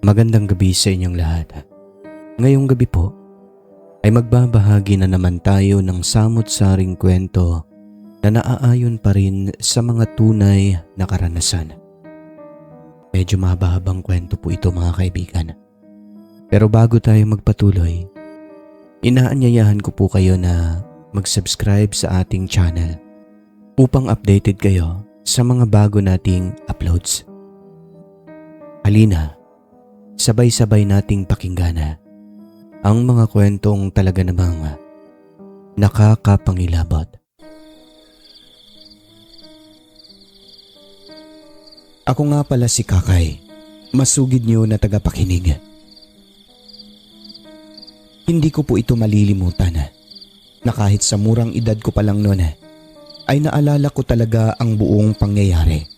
Magandang gabi sa inyong lahat. Ngayong gabi po ay magbabahagi na naman tayo ng samut-saring kwento na naaayon pa rin sa mga tunay na karanasan. Medyo mahaba-habang kwento po ito mga kaibigan. Pero bago tayo magpatuloy, inaanyayahan ko po kayo na mag-subscribe sa ating channel upang updated kayo sa mga bago nating uploads. Halina, sabay-sabay nating pakinggan ang mga kwentong talaga namang nakakapangilabot. Ako nga pala si Kakay, masugid niyo na tagapakinig. Hindi ko po ito malilimutan na kahit sa murang edad ko pa lang noon ay naalala ko talaga ang buong pangyayari.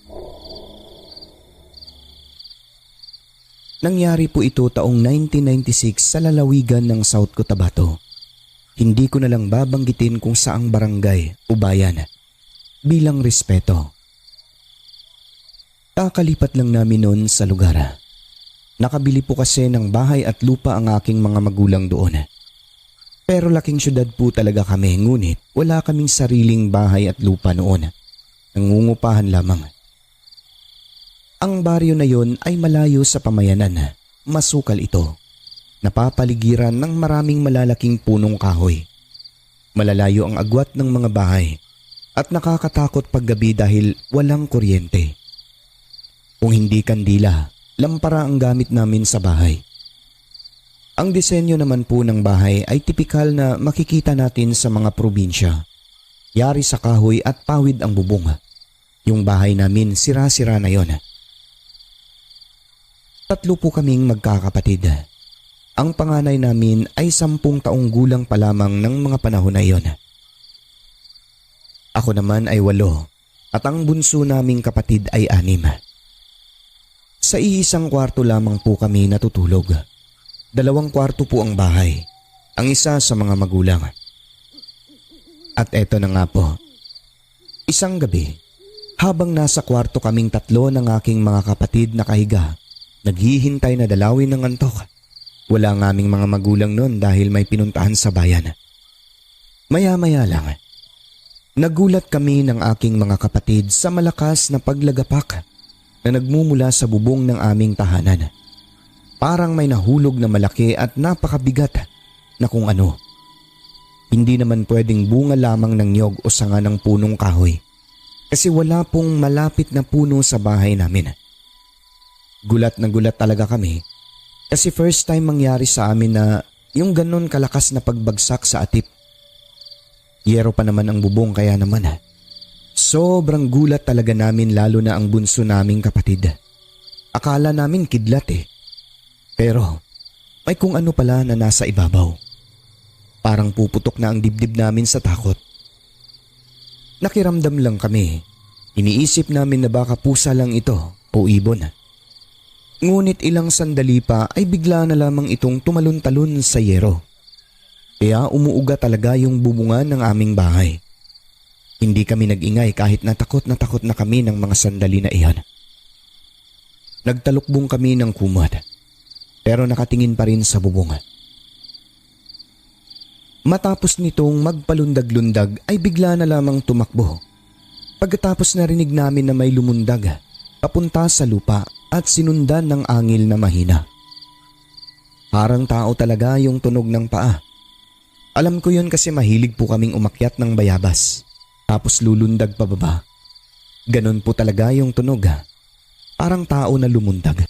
Nangyari po ito taong 1996 sa lalawigan ng South Cotabato. Hindi ko na lang babanggitin kung saang barangay o bayan bilang respeto. Kakalipat lang namin noon sa lugar. Nakabili po kasi ng bahay at lupa ang aking mga magulang doon. Pero laking syudad po talaga kami, ngunit wala kaming sariling bahay at lupa noon. Nangungupahan lamang. Ang baryo na yon ay malayo sa pamayanan. Masukal ito. Napapaligiran ng maraming malalaking punong kahoy. Malalayo ang agwat ng mga bahay at nakakatakot paggabi dahil walang kuryente. Kung hindi kandila, lampara ang gamit namin sa bahay. Ang disenyo naman po ng bahay ay tipikal na makikita natin sa mga probinsya. Yari sa kahoy at pawid ang bubong. Yung bahay namin sira-sira na yon. Tatlo po kaming magkakapatid. Ang panganay namin ay 10 taong gulang pa lamang ng mga panahon na iyon. Ako naman ay 8 at ang bunso naming kapatid ay 6. Sa iisang kwarto lamang po kami natutulog. 2 kwarto po ang bahay, ang isa sa mga magulang. At eto na nga po. Isang gabi, habang nasa kwarto kaming 3 ng aking mga kapatid na kahiga, naghihintay na dalawin ng antok. Wala ng aming mga magulang noon dahil may pinuntahan sa bayan. Maya-maya lang, nagulat kami ng aking mga kapatid sa malakas na paglagapak na nagmumula sa bubong ng aming tahanan. Parang may nahulog na malaki at napakabigat na kung ano. Hindi naman pwedeng bunga lamang ng niyog o sanga ng punong kahoy kasi wala pong malapit na puno sa bahay namin. Gulat na gulat talaga kami kasi first time mangyari sa amin na yung ganon kalakas na pagbagsak sa atip. Yero pa naman ang bubong kaya naman sobrang gulat talaga namin, lalo na ang bunso naming kapatid. Akala namin kidlat Pero may kung ano pala na nasa ibabaw. Parang puputok na ang dibdib namin sa takot. Nakiramdam lang kami. Iniisip namin na baka pusa lang ito o ibon. Ngunit ilang sandali pa ay bigla na lamang itong tumalon-talon sa yero. Kaya umuuga talaga yung bubungan ng aming bahay. Hindi kami nag-ingay kahit na takot na kami ng mga sandali na iyon. Nagtalukbong kami ng kumot pero nakatingin pa rin sa bubong. Matapos nitong magpalundag-lundag ay bigla na lamang tumakbo. Pagkatapos narinig namin na may lumundag papunta sa lupa at sinundan ng angil na mahina. Parang tao talaga yung tunog ng paa. Alam ko yun kasi mahilig po kaming umakyat ng bayabas tapos lulundag pababa. Ganon po talaga yung tunog. Parang tao na lumundag.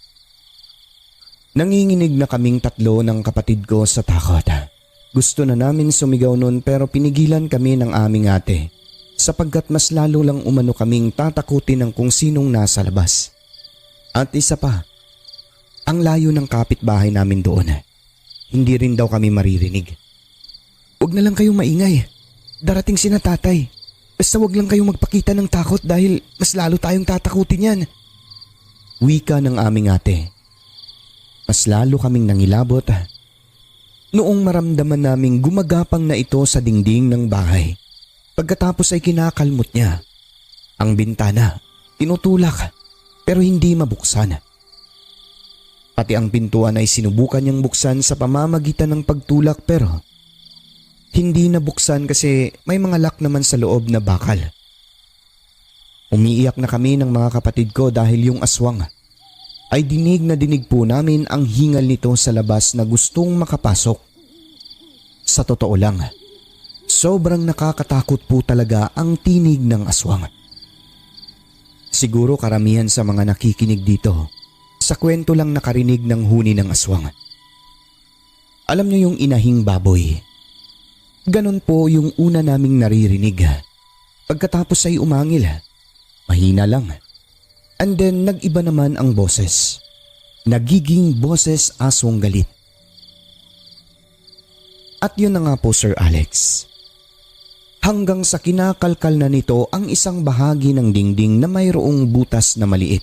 Nanginginig na kaming 3 ng kapatid ko sa takot. Gusto na namin sumigaw nun pero pinigilan kami ng aming ate sapagkat mas lalo lang umano kaming tatakutin ng kung sinong nasa labas. At isa pa, ang layo ng kapitbahay namin doon. Hindi rin daw kami maririnig. "Huwag na lang kayong maingay. Darating sina tatay. Basta huwag lang kayong magpakita ng takot dahil mas lalo tayong tatakutin yan." Wika ng aming ate. Mas lalo kaming nangilabot noong maramdaman naming gumagapang na ito sa dingding ng bahay. Pagkatapos ay kinakalmot niya. Ang bintana, tinutulak pero hindi mabuksan. Pati ang pintuan ay sinubukan niyang buksan sa pamamagitan ng pagtulak pero hindi nabuksan kasi may mga lock naman sa loob na bakal. Umiiyak na kami ng mga kapatid ko dahil yung aswang ay dinig na dinig po namin ang hingal nito sa labas na gustong makapasok. Sa totoo lang, sobrang nakakatakot po talaga ang tinig ng aswang. Siguro karamihan sa mga nakikinig dito, sa kwento lang nakarinig ng huni ng aswang. Alam niyo yung inahing baboy? Ganon po yung una naming naririnig. Pagkatapos ay umangil. Mahina lang. And then nag-iba naman ang boses. Nagiging boses aswang galit. At yun na nga po Sir Alex. Hanggang sa kinakalkal na nito ang isang bahagi ng dingding na mayroong butas na maliit.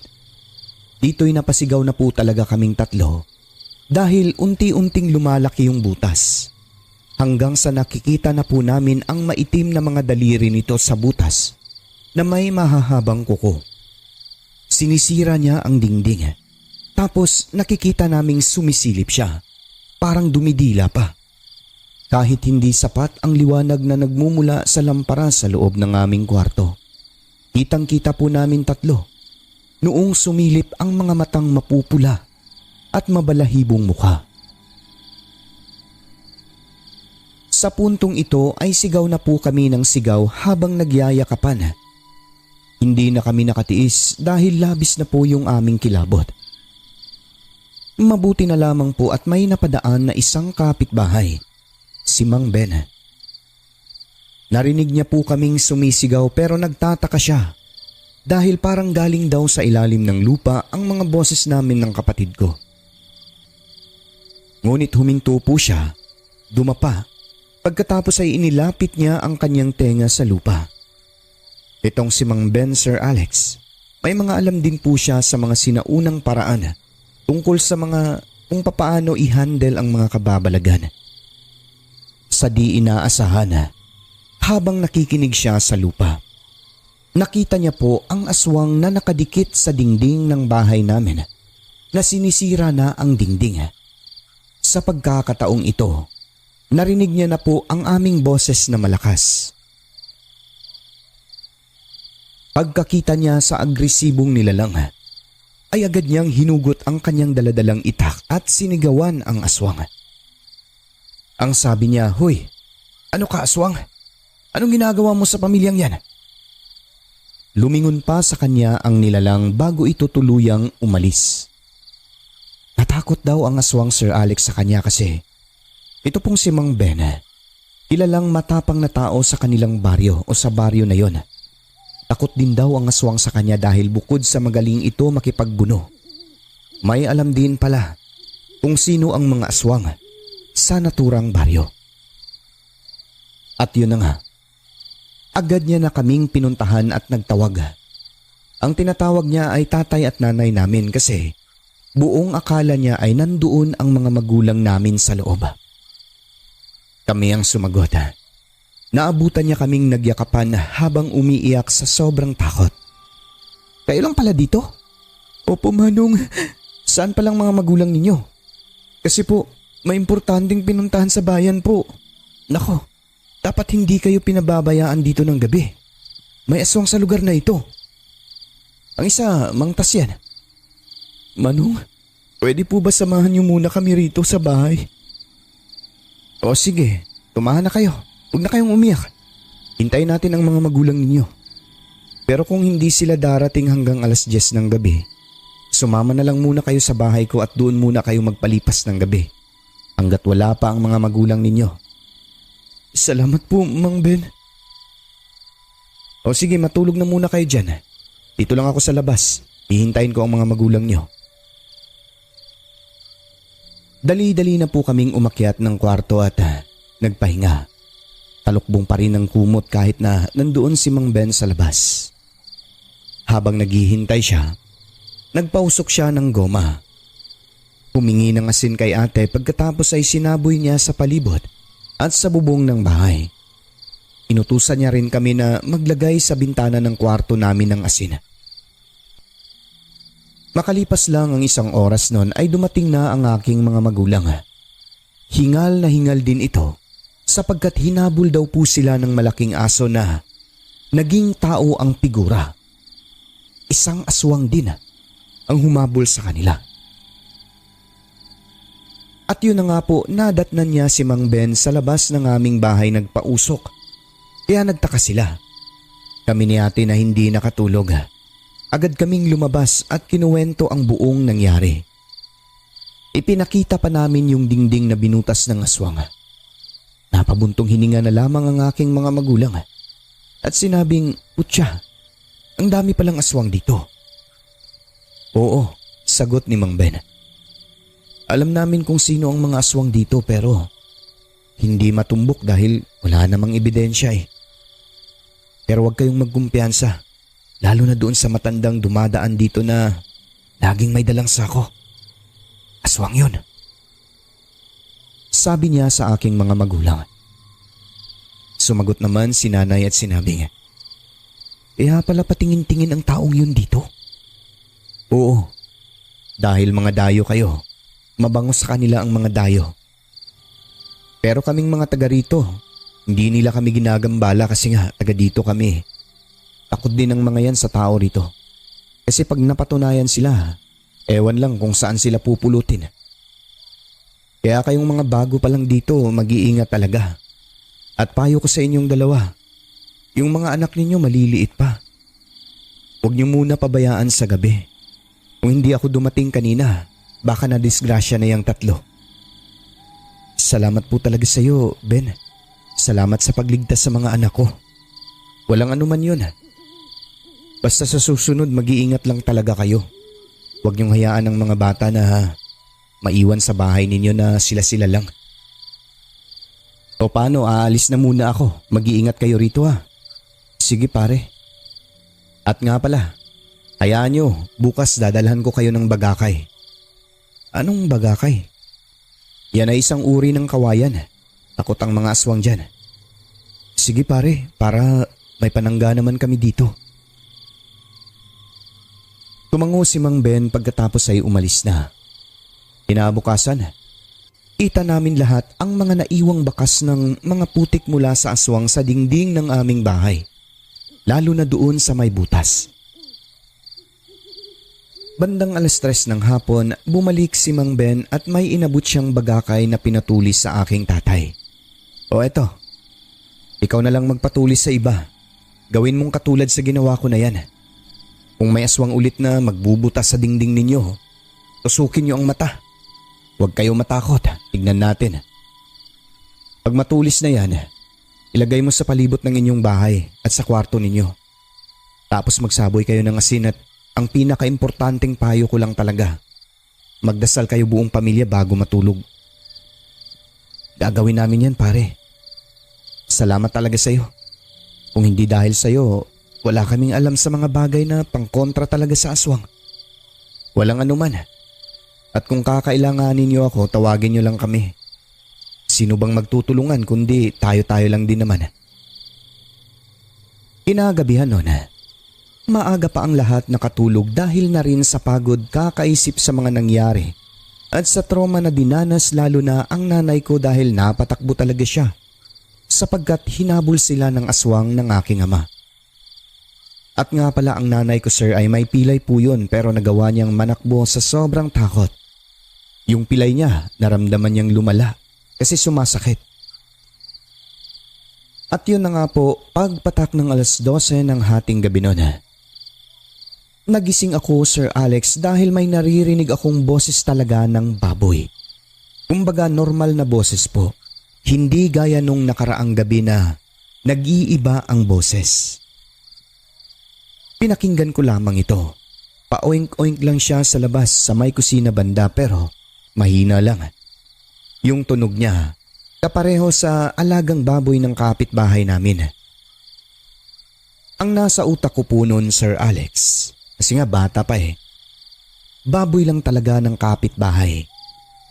Dito'y napasigaw na po talaga kaming tatlo dahil unti-unting lumalaki yung butas. Hanggang sa nakikita na po namin ang maitim na mga daliri nito sa butas na may mahahabang kuko. Sinisira niya ang dingding. Tapos nakikita naming sumisilip siya. Parang dumidila pa. Kahit hindi sapat ang liwanag na nagmumula sa lampara sa loob ng aming kwarto. Kitang-kita po namin tatlo. Noong sumilip ang mga matang mapupula at mabalahibong mukha. Sa puntong ito ay sigaw na po kami ng sigaw habang nagyayakapan. Hindi na kami nakatiis dahil labis na po yung aming kilabot. Mabuti na lamang po at may napadaan na isang kapitbahay, si Mang Ben. Narinig niya po kaming sumisigaw pero nagtataka siya dahil parang galing daw sa ilalim ng lupa ang mga boses namin ng kapatid ko. Ngunit huminto po siya, dumapa. Pagkatapos ay inilapit niya ang kanyang tenga sa lupa. Itong si Mang Ben, Sir Alex, may mga alam din po siya sa mga sinaunang paraan tungkol sa mga kung papaano i-handle ang mga kababalagan. Sa di inaasahan, habang nakikinig siya sa lupa, nakita niya po ang aswang na nakadikit sa dingding ng bahay namin na sinisira na ang dingding. Sa pagkakataong ito, narinig niya na po ang aming boses na malakas. Pagkakita niya sa agresibong nilalang, ay agad niyang hinugot ang kanyang daladalang itak at sinigawan ang aswang. Ang sabi niya, "Hoy, ano ka aswang? Anong ginagawa mo sa pamilyang yan?" Lumingon pa sa kanya ang nilalang bago ito tuluyang umalis. Natakot daw ang aswang Sir Alex sa kanya kasi ito pong si Mang Ben, kilalang matapang na tao sa kanilang baryo o sa baryo na yon. Takot din daw ang aswang sa kanya dahil bukod sa magaling ito makipagbuno, may alam din pala kung sino ang mga aswang sa naturang baryo. At yun na nga, agad niya na kaming pinuntahan at nagtawag. Ang tinatawag niya ay tatay at nanay namin kasi buong akala niya ay nandoon ang mga magulang namin sa loob. Kami ang sumagot. Naabutan niya kaming nagyakapan habang umiiyak sa sobrang takot. "Kayo lang pala dito?" "Opo Manong, saan palang mga magulang ninyo? Kasi po, may importanteng pinuntahan sa bayan po." "Nako, dapat hindi kayo pinababayaan dito ng gabi. May aswang sa lugar na ito. Ang isa, mangtas yan." "Manong, pwede po ba samahan niyo muna kami rito sa bahay?" "O sige, tumahan na kayo. Huwag na kayong umiyak. Hintayin natin ang mga magulang ninyo. Pero kung hindi sila darating hanggang 10:00 ng gabi, sumama na lang muna kayo sa bahay ko at doon muna kayo magpalipas ng gabi hanggat wala pa ang mga magulang ninyo." "Salamat po, Mang Ben." "O sige, matulog na muna kayo dyan. Dito lang ako sa labas. Hihintayin ko ang mga magulang nyo." Dali-dali na po kaming umakyat ng kwarto at nagpahinga. Talukbong pa rin ang kumot kahit na nandoon si Mang Ben sa labas. Habang naghihintay siya, nagpausok siya ng goma. Humingi ng asin kay ate pagkatapos ay sinaboy niya sa palibot at sa bubong ng bahay. Inutusan niya rin kami na maglagay sa bintana ng kwarto namin ng asin. Makalipas lang ang isang oras noon ay dumating na ang aking mga magulang. Hingal na hingal din ito sapagkat hinabol daw po sila ng malaking aso na naging tao ang figura. Isang aswang din ang humabol sa kanila. At yun na nga po, nadatnan niya si Mang Ben sa labas ng aming bahay nagpausok. Kaya nagtaka sila. Kami ni ate na hindi nakatulog. Agad kaming lumabas at kinuwento ang buong nangyari. Ipinakita pa namin yung dingding na binutas ng aswang. Napabuntong hininga na lamang ang aking mga magulang at sinabing, "Putya, ang dami palang aswang dito." "Oo," sagot ni Mang Ben. "Alam namin kung sino ang mga aswang dito pero hindi matumbok dahil wala namang ebidensya eh. Pero huwag kayong magkumpiyansa, lalo na doon sa matandang dumadaan dito na laging may dalang sako. Aswang yun," sabi niya sa aking mga magulang. Sumagot naman si nanay at sinabi, "Kaya pala patingin-tingin ang taong yun dito?" "Oo, dahil mga dayo kayo, mabango sa kanila ang mga dayo. Pero kaming mga taga rito, hindi nila kami ginagambala kasi nga taga dito kami. Takot din ang mga yan sa tao rito. Kasi pag napatunayan sila, ewan lang kung saan sila pupulutin. Kaya kayong mga bago pa lang dito, mag-iingat talaga. At payo ko sa inyong dalawa, yung mga anak ninyo maliliit pa. Huwag niyo muna pabayaan sa gabi. Kung hindi ako dumating kanina, baka na disgrasya na yung tatlo." "Salamat po talaga sa iyo, Ben. Salamat sa pagligtas sa mga anak ko. Walang anuman yun. Basta sa susunod mag-iingat lang talaga kayo. Huwag niyong hayaan ang mga bata na maiwan sa bahay ninyo na sila-sila lang." "O paano, aalis na muna ako. Mag-iingat kayo rito ha." "Sige pare. At nga pala, hayaan niyo, bukas dadalhan ko kayo ng bagakay." "Anong bagakay?" "Yan ay isang uri ng kawayan. Takot ang mga aswang dyan." "Sige pare, para may panangga naman kami dito." Tumango si Mang Ben pagkatapos ay umalis na. Kinabukasan, kita namin lahat ang mga naiwang bakas ng mga putik mula sa aswang sa dingding ng aming bahay, lalo na doon sa may butas. Bandang 3:00 ng hapon, bumalik si Mang Ben at may inabot siyang bagakay na pinatulis sa aking tatay. "O eto, ikaw na lang magpatulis sa iba. Gawin mong katulad sa ginawa ko na yan. Kung may aswang ulit na magbubutas sa dingding ninyo, tusukin niyo ang mata. Huwag kayo matakot, tignan natin. Pag matulis na yan, ilagay mo sa palibot ng inyong bahay at sa kwarto ninyo. Tapos magsaboy kayo ng asin at ang pinaka-importanteng payo ko lang talaga, magdasal kayo buong pamilya bago matulog." "Gagawin namin yan pare. Salamat talaga sa'yo. Kung hindi dahil sa'yo, wala kaming alam sa mga bagay na pangkontra talaga sa aswang. Walang anuman. At kung kakailanganin niyo ako, tawagin niyo lang kami. Sino bang magtutulungan kundi tayo-tayo lang din naman." Kinagabihan noon, maaga pa ang lahat nakatulog dahil na rin sa pagod kakaisip sa mga nangyari at sa trauma na dinanas, lalo na ang nanay ko dahil napatakbo talaga siya sapagkat hinabol sila ng aswang ng aking ama. At nga pala ang nanay ko sir ay may pilay po yun pero nagawa niyang manakbo sa sobrang takot. Yung pilay niya naramdaman niyang lumala kasi sumasakit. At yun na nga po, pagpatak ng 12:00 ng hating gabi noon. Nagising ako Sir Alex dahil may naririnig akong boses talaga ng baboy. Kumbaga normal na boses po. Hindi gaya nung nakaraang gabi na nag-iiba ang boses. Pinakinggan ko lamang ito. Pa-oink-oink lang siya sa labas sa may kusina banda pero mahina lang. Yung tunog niya, kapareho sa alagang baboy ng kapitbahay namin. Ang nasa utak ko po noon Sir Alex, kasi nga bata pa eh. Baboy lang talaga ng kapitbahay.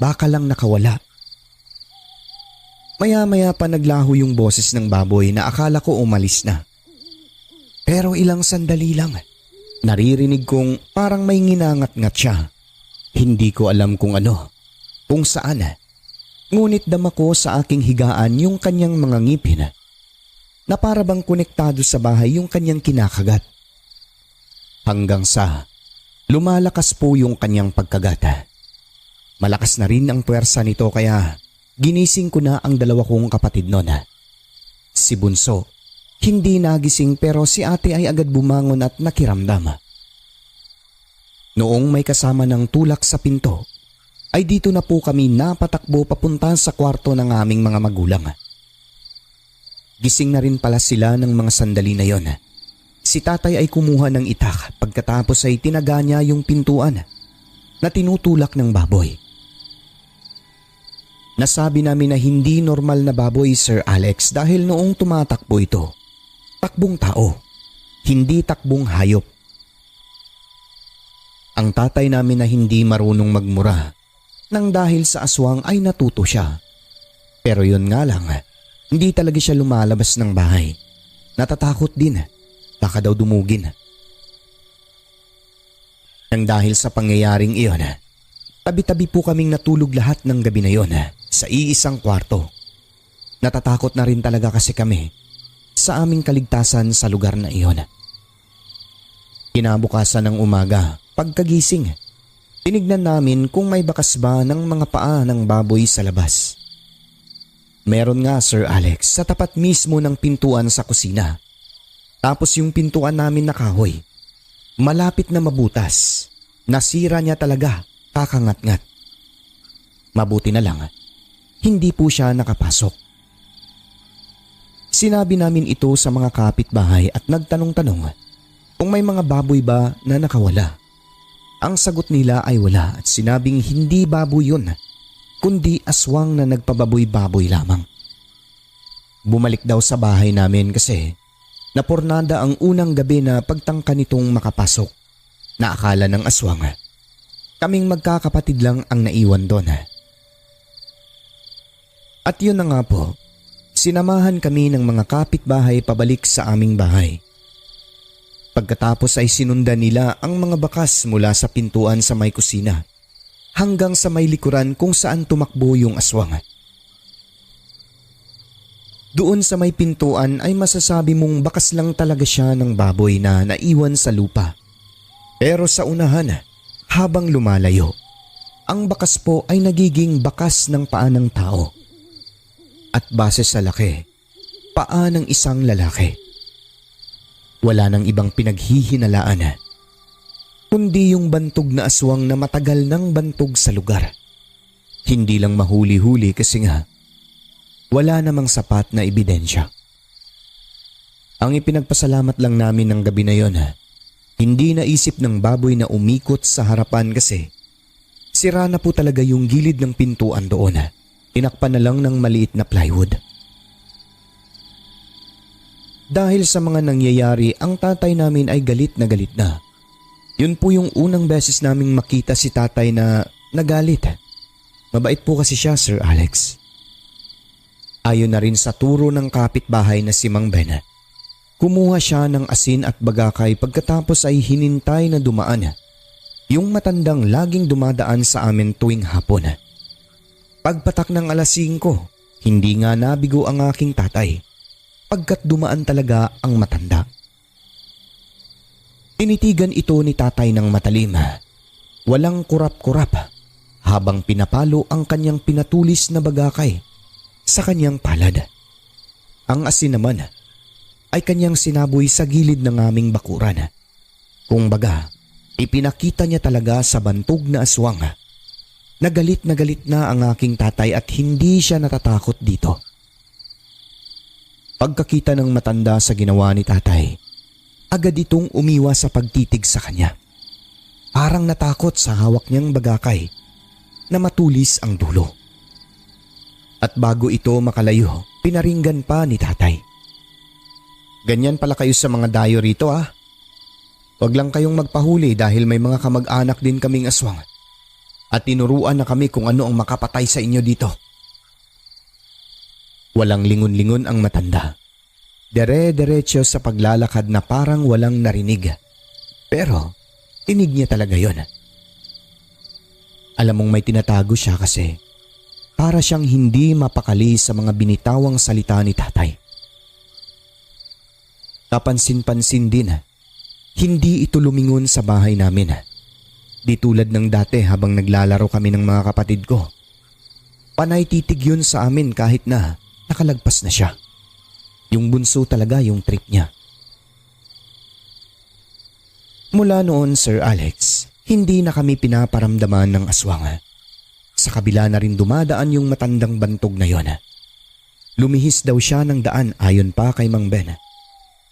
Baka lang nakawala. Maya-maya pa naglaho yung boses ng baboy na akala ko umalis na. Pero ilang sandali lang, Naririnig kong parang may nginangat-ngat siya. Hindi ko alam kung ano, kung saan. Ngunit dama ko sa aking higaan yung kanyang mga ngipin na para bang konektado sa bahay yung kanyang kinakagat. Hanggang sa lumalakas po yung kanyang pagkagat. Malakas na rin ang puwersa nito kaya ginising ko na ang dalawa kong kapatid noon. Si Bunso, hindi nagising pero si ate ay agad bumangon at nakiramdam. Noong may kasama ng tulak sa pinto, ay dito na po kami napatakbo papunta sa kwarto ng aming mga magulang. Gising na rin pala sila ng mga sandali na yon. Si tatay ay kumuha ng itak pagkatapos ay tinaga niya yung pintuan na tinutulak ng baboy. Nasabi namin na hindi normal na baboy, Sir Alex, dahil noong tumatakbo ito, takbong tao, hindi takbong hayop. Ang tatay namin na hindi marunong magmura nang dahil sa aswang ay natuto siya. Pero yun nga lang, hindi talaga siya lumalabas ng bahay. Natatakot din, baka daw dumugin. Nang dahil sa pangyayaring iyon, tabi-tabi po kaming natulog lahat ng gabi na yon sa iisang kwarto. Natatakot na rin talaga kasi kami sa aming kaligtasan sa lugar na iyon. Kinabukasan ng umaga, pagkagising, tinignan namin kung may bakas ba ng mga paa ng baboy sa labas. Meron nga, Sir Alex, sa tapat mismo ng pintuan sa kusina. Tapos yung pintuan namin na kahoy, malapit na mabutas. Nasira niya talaga, kakangat-ngat. Mabuti na lang, hindi po siya nakapasok. Sinabi namin ito sa mga kapitbahay at nagtanong-tanong kung may mga baboy ba na nakawala. Ang sagot nila ay wala at sinabing hindi baboy yun, kundi aswang na nagpababoy-baboy lamang. Bumalik daw sa bahay namin kasi napornada ang unang gabi na pagtangka nitong makapasok na akala ng aswang. Kaming magkakapatid lang ang naiwan doon. At yun na nga po, sinamahan kami ng mga kapitbahay pabalik sa aming bahay. Pagkatapos ay sinundan nila ang mga bakas mula sa pintuan sa may kusina hanggang sa may likuran kung saan tumakbo yung aswang. Doon sa may pintuan ay masasabi mong bakas lang talaga siya ng baboy na naiwan sa lupa. Pero sa unahan, habang lumalayo, ang bakas po ay nagiging bakas ng paa ng tao. At base sa laki, paa ng isang lalaki. Wala nang ibang pinaghihinalaan, kundi yung bantog na aswang na matagal nang bantog sa lugar. Hindi lang mahuli-huli kasi nga, wala namang sapat na ebidensya. Ang ipinagpasalamat lang namin ng gabi na yon, hindi naisip ng baboy na umikot sa harapan kasi sira na po talaga yung gilid ng pintuan doon. Tinakpan na lang ng maliit na plywood. Dahil sa mga nangyayari, ang tatay namin ay galit na galit na. Yun po yung unang beses naming makita si tatay na nagalit. Mabait po kasi siya, Sir Alex. Ayon na rin sa turo ng kapitbahay na si Mang Ben, kumuha siya ng asin at bagakay pagkatapos ay hinintay na dumaan yung matandang laging dumadaan sa amin tuwing hapon. Pagpatak ng alas 5, hindi nga nabigo ang aking tatay pagkat dumaan talaga ang matanda. Tinitigan ito ni tatay ng matalim, walang kurap-kurap habang pinapalo ang kanyang pinatulis na bagakay sa kanyang palad. Ang asin naman ay kanyang sinaboy sa gilid ng aming bakuran. Kung baga, ipinakita niya talaga sa bantog na aswang. Nagalit na ang aking tatay at hindi siya natatakot dito. Pagkakita ng matanda sa ginawa ni tatay, agad itong umiwas sa pagtitig sa kanya. Parang natakot sa hawak niyang bagakay na matulis ang dulo. At bago ito makalayo, pinaringgan pa ni tatay. Ganyan pala kayo sa mga dayo rito ah. Huwag lang kayong magpahuli dahil may mga kamag-anak din kaming aswang. At tinuruan na kami kung ano ang makapatay sa inyo dito. Walang lingon-lingon ang matanda. Dire-diretso sa paglalakad na parang walang narinig. Pero tinig niya talaga yon. Alam mong may tinatago siya kasi para siyang hindi mapakali sa mga binitawang salita ni tatay. Kapansin-pansin din, hindi ito lumingon sa bahay namin. Di tulad ng dati habang naglalaro kami ng mga kapatid ko. Panay titig yun sa amin kahit na nakalagpas na siya. Yung bunso talaga yung trip niya. Mula noon, Sir Alex, hindi na kami pinaparamdaman ng aswang. Sa kabila na rin dumadaan yung matandang bantog na yon. Lumihis daw siya ng daan ayon pa kay Mang Ben.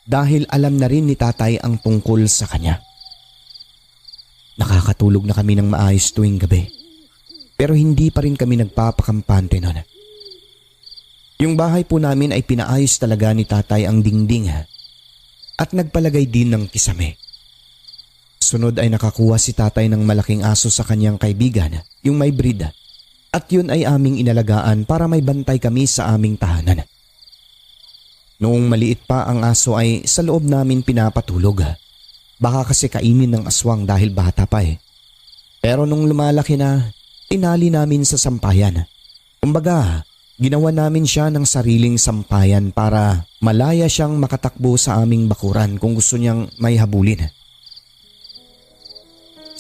Dahil alam na rin ni tatay ang tungkol sa kanya. Nakakatulog na kami ng maayos tuwing gabi. Pero hindi pa rin kami nagpapakampante noon. Yung bahay po namin ay pinaayos talaga ni tatay ang dingding at nagpalagay din ng kisame. Sunod ay nakakuha si tatay ng malaking aso sa kanyang kaibigan, yung may breed. At yun ay aming inalagaan para may bantay kami sa aming tahanan. Noong maliit pa ang aso ay sa loob namin pinapatulog. Baka kasi kainin ng aswang dahil bata pa eh. Pero nung lumalaki na, tinali namin sa sampayan. Kumbaga, ginawa namin siya ng sariling sampayan para malaya siyang makatakbo sa aming bakuran kung gusto niyang may habulin.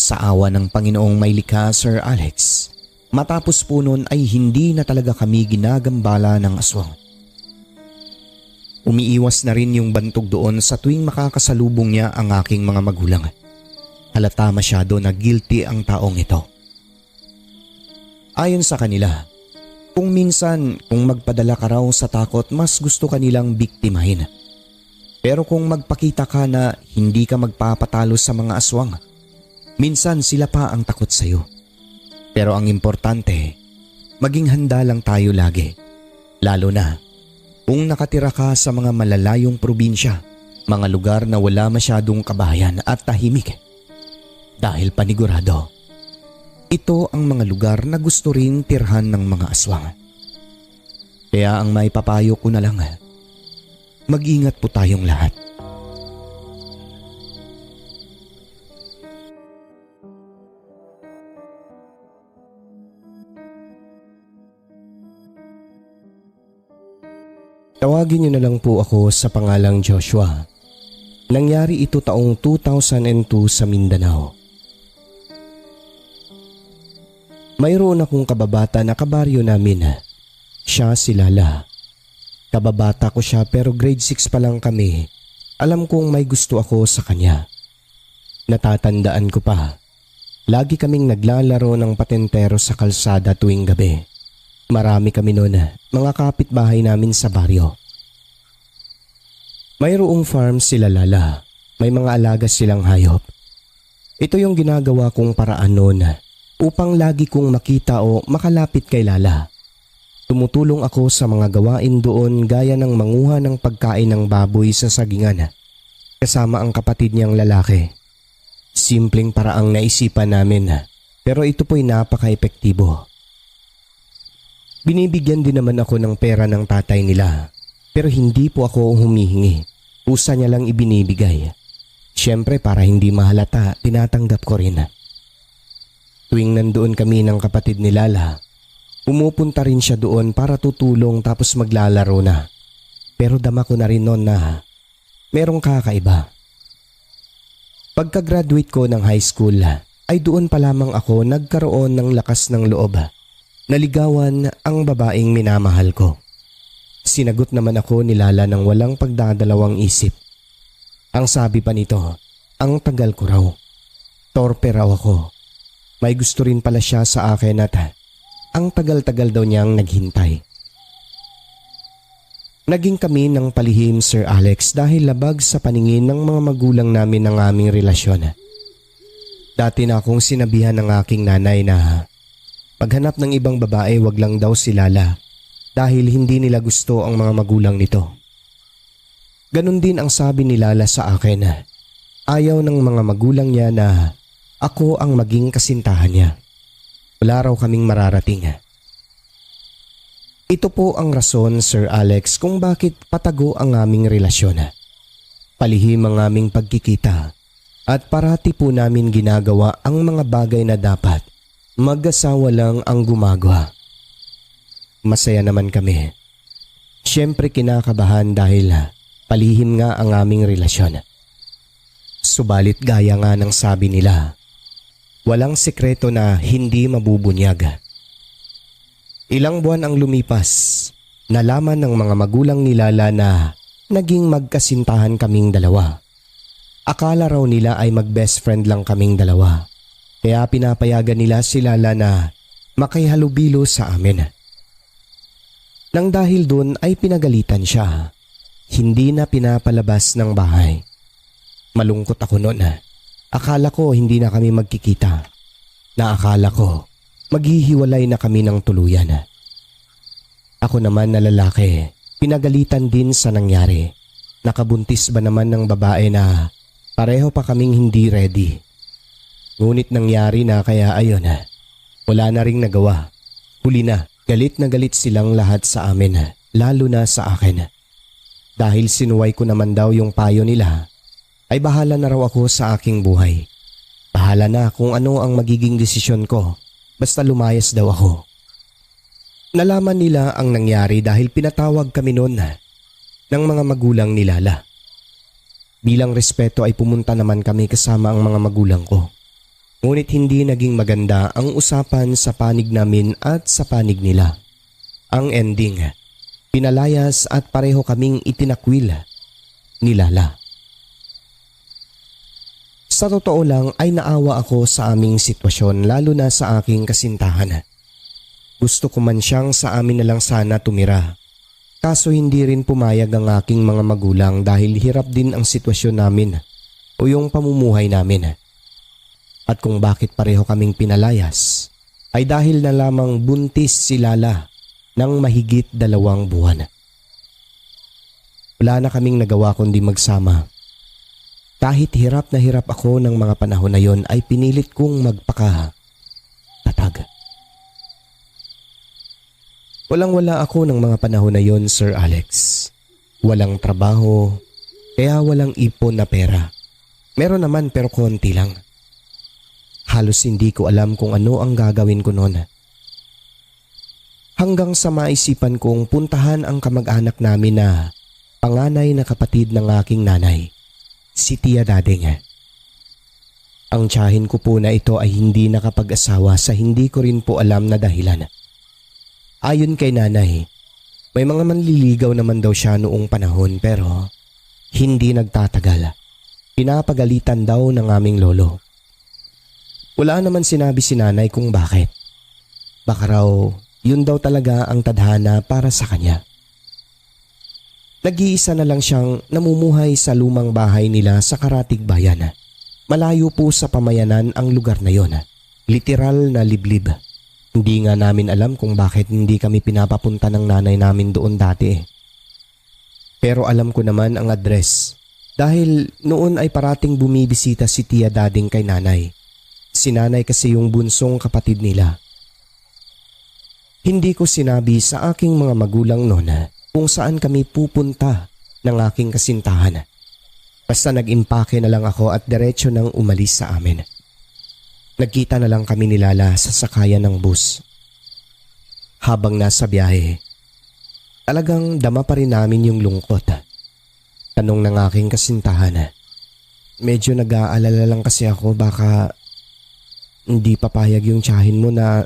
Sa awa ng Panginoong may likha, Sir Alex, matapos po noon ay hindi na talaga kami ginagambala ng aswang. Umiiwas na rin yung bantog doon sa tuwing makakasalubong niya ang aking mga magulang. Halata masyado na guilty ang taong ito. Ayon sa kanila, kung minsan kung magpadala ka raw sa takot mas gusto kanilang biktimahin. Pero kung magpakita ka na hindi ka magpapatalo sa mga aswang, minsan sila pa ang takot sa'yo. Pero ang importante, maging handa lang tayo lagi. Lalo na kung nakatira ka sa mga malalayong probinsya, mga lugar na wala masyadong kabahayan at tahimik. Dahil panigurado, ito ang mga lugar na gusto rin tirhan ng mga aswang. Kaya ang maipapayo ko na lang, mag-ingat po tayong lahat. Tawagin niyo na lang po ako sa pangalang Joshua. Nangyari ito taong 2002 sa Mindanao. Mayroon akong kababata na kabaryo namin. Siya si Lala. Kababata ko siya pero grade 6 pa lang kami. Alam kong may gusto ako sa kanya. Natatandaan ko pa. Lagi kaming naglalaro ng patentero sa kalsada tuwing gabi. Marami kami noon, mga kapitbahay namin sa baryo. Mayroong farm sila Lala. May mga alaga silang hayop. Ito yung ginagawa kong paraan noon upang lagi kong makita o makalapit kay Lala. Tumutulong ako sa mga gawain doon gaya ng manguha ng pagkain ng baboy sa sagingan. Kasama ang kapatid niyang lalaki. Simpleng paraang naisipan namin pero ito po'y napaka-epektibo. Binibigyan din naman ako ng pera ng tatay nila pero hindi po ako humihingi. Usa niya lang ibinibigay. Siyempre para hindi mahalata, tinatanggap ko rin. Tuwing nandoon kami ng kapatid ni Lala, pumupunta rin siya doon para tutulong tapos maglalaro na. Pero dama ko na rin noon na merong kakaiba. Pagka-graduate ko ng high school ay doon pa lamang ako nagkaroon ng lakas ng loob. Naligawan ang babaeng minamahal ko. Sinagot naman ako ni Lala ng walang pagdadalawang isip. Ang sabi pa nito, ang tagal ko raw. Torpe raw ako. May gusto rin pala siya sa akin at ang tagal-tagal daw niyang naghintay. Naging kami ng palihim, Sir Alex, dahil labag sa paningin ng mga magulang namin ang aming relasyon. Dati na akong sinabihan ng aking nanay na paghanap ng ibang babae wag lang daw si Lala dahil hindi nila gusto ang mga magulang nito. Ganon din ang sabi ni Lala sa akin. Ayaw ng mga magulang niya na ako ang maging kasintahan niya. Wala raw kaming mararating. Ito po ang rason, Sir Alex, kung bakit patago ang aming relasyon. Palihim ang aming pagkikita At parati po namin ginagawa ang mga bagay na dapat mag-asawa lang ang gumagawa. Masaya naman kami. Siyempre kinakabahan dahil palihim nga ang aming relasyon. Subalit gaya nga ng sabi nila, walang sikreto na hindi mabubunyag. Ilang buwan ang lumipas, nalaman ng mga magulang ni Lala na naging magkasintahan kaming dalawa. Akala raw nila ay mag-best friend lang kaming dalawa. Kaya pinapayagan nila si Lala na makihalubilo sa amin. Nang dahil dun ay pinagalitan siya. Hindi na pinapalabas ng bahay. Malungkot ako noon. Akala ko hindi na kami magkikita. Naakala ko maghihiwalay na kami ng tuluyan. Ako naman na lalaki, pinagalitan din sa nangyari. Nakabuntis ba naman ng babae na pareho pa kaming hindi ready. Ngunit nangyari na kaya ayun, wala na ring nagawa. Huli na galit silang lahat sa amin, lalo na sa akin. Dahil sinuway ko naman daw yung payo nila, ay bahala na raw ako sa aking buhay. Bahala na kung ano ang magiging desisyon ko. Basta lumayas daw ako. Nalaman nila ang nangyari dahil pinatawag kami noon ng mga magulang ni Lala. Bilang respeto ay pumunta naman kami kasama ang mga magulang ko. Ngunit hindi naging maganda ang usapan sa panig namin at sa panig nila. Ang ending, pinalayas at pareho kaming itinakwil ni Lala. Sa totoo lang ay naawa ako sa aming sitwasyon lalo na sa aking kasintahan. Gusto ko man siyang sa amin na lang sana tumira. Kaso hindi rin pumayag ang aking mga magulang dahil hirap din ang sitwasyon namin o yung pamumuhay namin. At kung bakit pareho kaming pinalayas ay dahil na lamang buntis si Lala ng mahigit 2 buwan. Wala na kaming nagawa kundi magsama. Kahit hirap na hirap ako ng mga panahon na yon ay pinilit kong magpakatatag. Walang-wala ako ng mga panahon na yon, Sir Alex. Walang trabaho, kaya walang ipon na pera. Meron naman pero konti lang. Halos hindi ko alam kung ano ang gagawin ko noon. Hanggang sa maisipan kong puntahan ang kamag-anak namin na panganay na kapatid ng aking nanay. Si Tia Dading. Ang tiyahin ko po na ito ay hindi nakapag-asawa sa hindi ko rin po alam na dahilan. Ayon kay nanay, may mga manliligaw naman daw siya noong panahon pero hindi nagtatagal. Pinapagalitan daw ng aming lolo. Wala naman sinabi si nanay kung bakit. Baka raw yun daw talaga ang tadhana para sa kanya. Nag-iisa na lang siyang namumuhay sa lumang bahay nila sa Karatig Bayan. Malayo po sa pamayanan ang lugar na yon. Literal na liblib. Hindi nga namin alam kung bakit hindi kami pinapapunta ng nanay namin doon dati. Pero alam ko naman ang address dahil noon ay parating bumibisita si Tia Dading kay nanay. Si nanay kasi yung bunsong kapatid nila. Hindi ko sinabi sa aking mga magulang noon kung saan kami pupunta ng aking kasintahan. Basta nag-impake na lang ako at diretso nang umalis sa amin. Nagkita na lang kami ni Lala sa sakayan ng bus. Habang nasa biyahe, talagang dama pa rin namin yung lungkot. Tanong ng aking kasintahan. Medyo nag-aalala lang kasi ako baka hindi papayag yung tiyahin mo na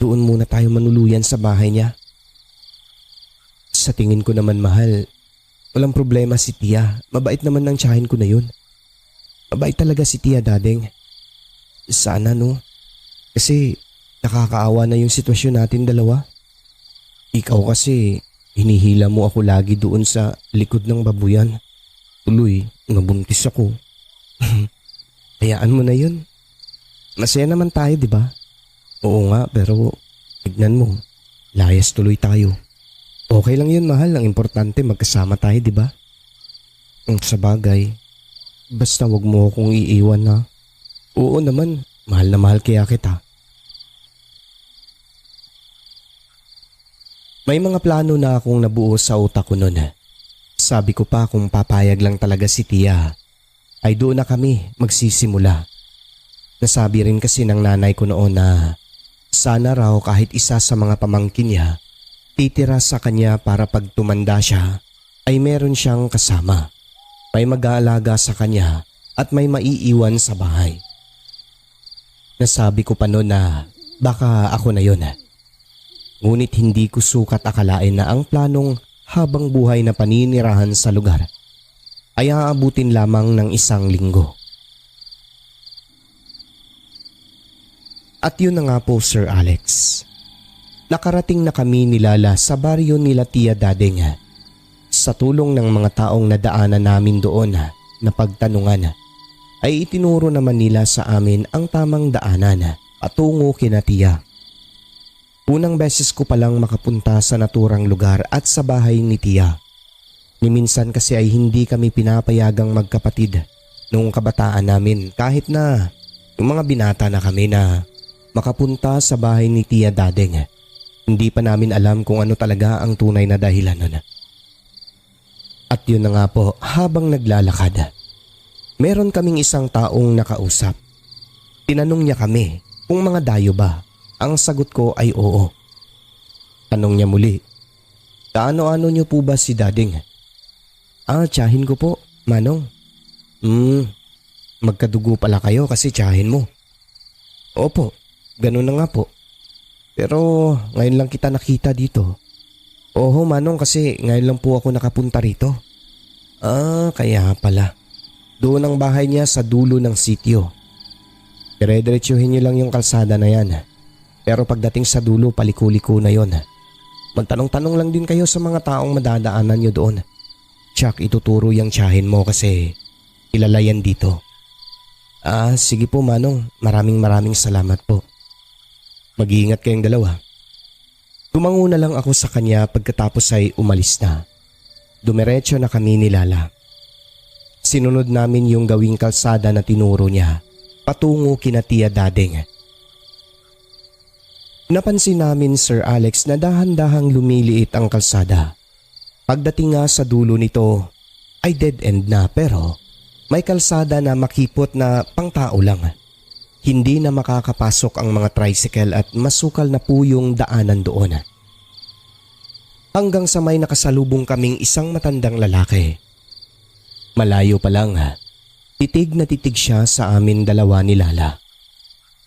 doon muna tayo manuluyan sa bahay niya. Sa tingin ko naman mahal, walang problema si Tia. Mabait naman ng tiyahin ko na yun. Mabait talaga si Tia Dading. Sana no. Kasi nakakaawa na yung sitwasyon natin dalawa. Ikaw kasi hinihila mo ako lagi doon sa likod ng babuyan. Tuloy, nabuntis ako. Hayaan mo na yun. Masaya naman tayo, di ba? Oo nga, pero tignan mo. Layas tuloy tayo. Okay lang yun, mahal. Ang importante magkasama tayo, di ba? Sa bagay, basta wag mo akong iiwan na. Oo naman, mahal na mahal kaya kita. May mga plano na akong nabuo sa utak ko noon. Sabi ko pa kung papayag lang talaga si Tia, ay doon na kami magsisimula. Nasabi rin kasi ng nanay ko noon na sana raw kahit isa sa mga pamangkin niya titira sa kanya para pag tumanda siya ay meron siyang kasama. May mag-aalaga sa kanya at may maiiwan sa bahay. Nasabi ko pa noon na baka ako na yun. Ngunit hindi ko sukat akalain na ang planong habang buhay na paninirahan sa lugar ay aabutin lamang ng 1 linggo. At yun na nga po, Sir Alex. Nakarating na kami ni Lala sa baryo nila Tia Dadeng. Sa tulong ng mga taong nadaanan namin doon na pagtanungan, ay itinuro naman nila sa amin ang tamang daanan patungo kina Tia. Unang beses ko palang makapunta sa naturang lugar at sa bahay ni Tia. Ni minsan kasi ay hindi kami pinapayagang magkapatid noong kabataan namin kahit na yung mga binata na kami na makapunta sa bahay ni Tia Dadeng. Hindi pa namin alam kung ano talaga ang tunay na dahilan nun. At yun na nga po, habang naglalakad, meron kaming isang taong nakausap. Tinanong niya kami kung mga dayo ba. Ang sagot ko ay oo. Tanong niya muli, kaano-ano niyo po ba si Dadeng? Tiyahin ko po, Manong. Magkadugo pala kayo kasi tiyahin mo. Opo, ganun na nga po. Pero ngayon lang kita nakita dito. Oho, Manong, kasi ngayon lang po ako nakapunta rito. Kaya pala. Doon ang bahay niya sa dulo ng sityo. Dire-diretsuhin niyo lang yung kalsada na yan. Pero pagdating sa dulo, paliko-liko na yon. Magtanong-tanong lang din kayo sa mga taong madadaanan niyo doon. Tsak, ituturo yung tiyahin mo kasi kilala yan dito. Sige po, Manong. Maraming salamat po. Mag-iingat kayong dalawa. Tumango na lang ako sa kanya pagkatapos ay umalis na. Dumiretso na kami ni Lala. Sinunod namin yung gawing kalsada na tinuro niya patungo kina Tia Dadeng. Napansin namin, Sir Alex, na dahan-dahang lumiliit ang kalsada. Pagdating nga sa dulo nito ay dead end na pero may kalsada na makipot na pangtao lang. Hindi na makakapasok ang mga tricycle at masukal na po yung daanan doon. Hanggang sa may nakasalubong kaming isang matandang lalaki. Malayo pa lang, titig na titig siya sa amin dalawa ni Lala.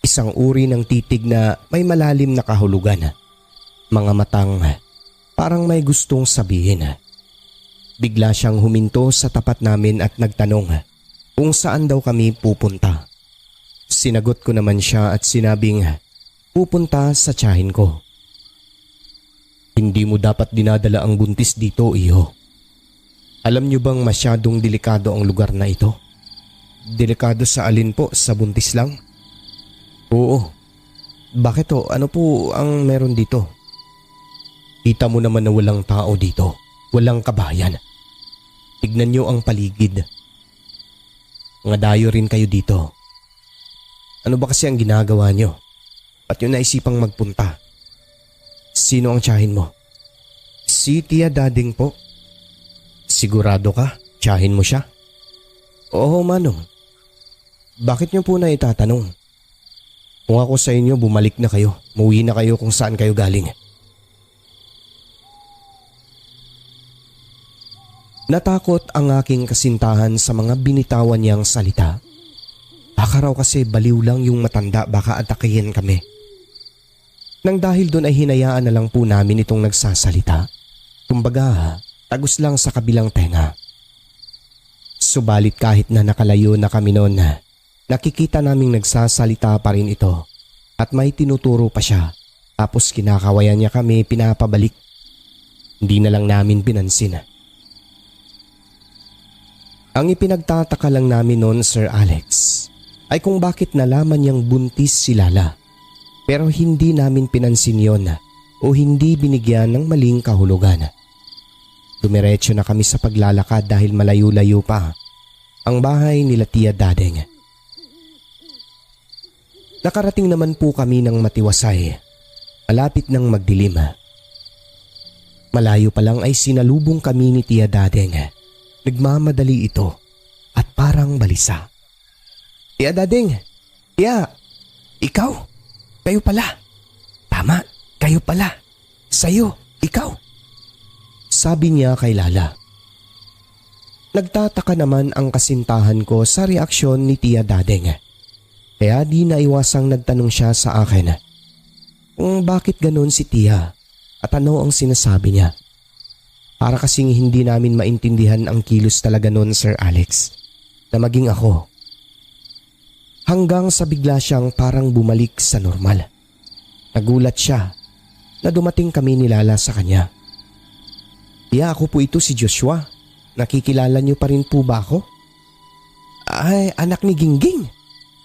Isang uri ng titig na may malalim na kahulugan. Mga matang parang may gustong sabihin. Bigla siyang huminto sa tapat namin at nagtanong kung saan daw kami pupunta. Sinagot ko naman siya at sinabing pupunta sa tiyahin ko. Hindi mo dapat dinadala ang buntis dito, iho. Alam niyo bang masyadong delikado ang lugar na ito? Delikado sa alin po? Sa buntis lang? Oo. Bakit o? Ano po ang meron dito? Kita mo naman na walang tao dito. Walang kabayan. Tignan niyo ang paligid. Mga dayo rin kayo dito. Ano ba kasi ang ginagawa niyo? At yun naisipang magpunta? Sino ang tiyahin mo? Si Tia Dadeng po. Sigurado ka? Tiyahin mo siya? Oo, Manong. Bakit niyo po na itatanong? Kung ako sa inyo, bumalik na kayo. Muwi na kayo kung saan kayo galing. Natakot ang aking kasintahan sa mga binitawan niyang salita. Baka raw kasi baliw lang yung matanda, baka atakihin kami. Nang dahil doon ay hinayaan na lang po namin itong nagsasalita. Kumbaga, tagos lang sa kabilang tenga. Subalit kahit na nakalayo na kami noon, nakikita naming nagsasalita pa rin ito at may tinuturo pa siya. Tapos kinakawayan niya kami pinapabalik. Hindi na lang namin pinansin. Ang ipinagtataka lang namin noon, Sir Alex, ay kung bakit nalaman niyang buntis si Lala. Pero hindi namin pinansin yon o hindi binigyan ng maling kahulugan. Dumiretso na kami sa paglalakad dahil malayo-layo pa ang bahay nila Tia Dadeng. Nakarating naman po kami ng matiwasay, malapit ng magdilim. Malayo pa lang ay sinalubong kami ni Tia Dadeng. Nagmamadali ito. at parang balisa. Tiya Dading, tiya, ikaw, kayo pala. Tama, kayo pala. Sa'yo, ikaw. Sabi niya kay Lala. Nagtataka naman ang kasintahan ko sa reaksyon ni Tiya Dading. Kaya di naiwasang nagtanong siya sa akin kung bakit ganun si Tiya at ano ang sinasabi niya. Para kasing hindi namin maintindihan ang kilos talaga noon, Sir Alex, na maging ako. Hanggang sa bigla siyang parang bumalik sa normal. Nagulat siya na dumating kami ni Lala sa kanya. Tiya, ako po ito si Joshua. Nakikilala niyo pa rin po ba ako? Ay, anak ni Gingging.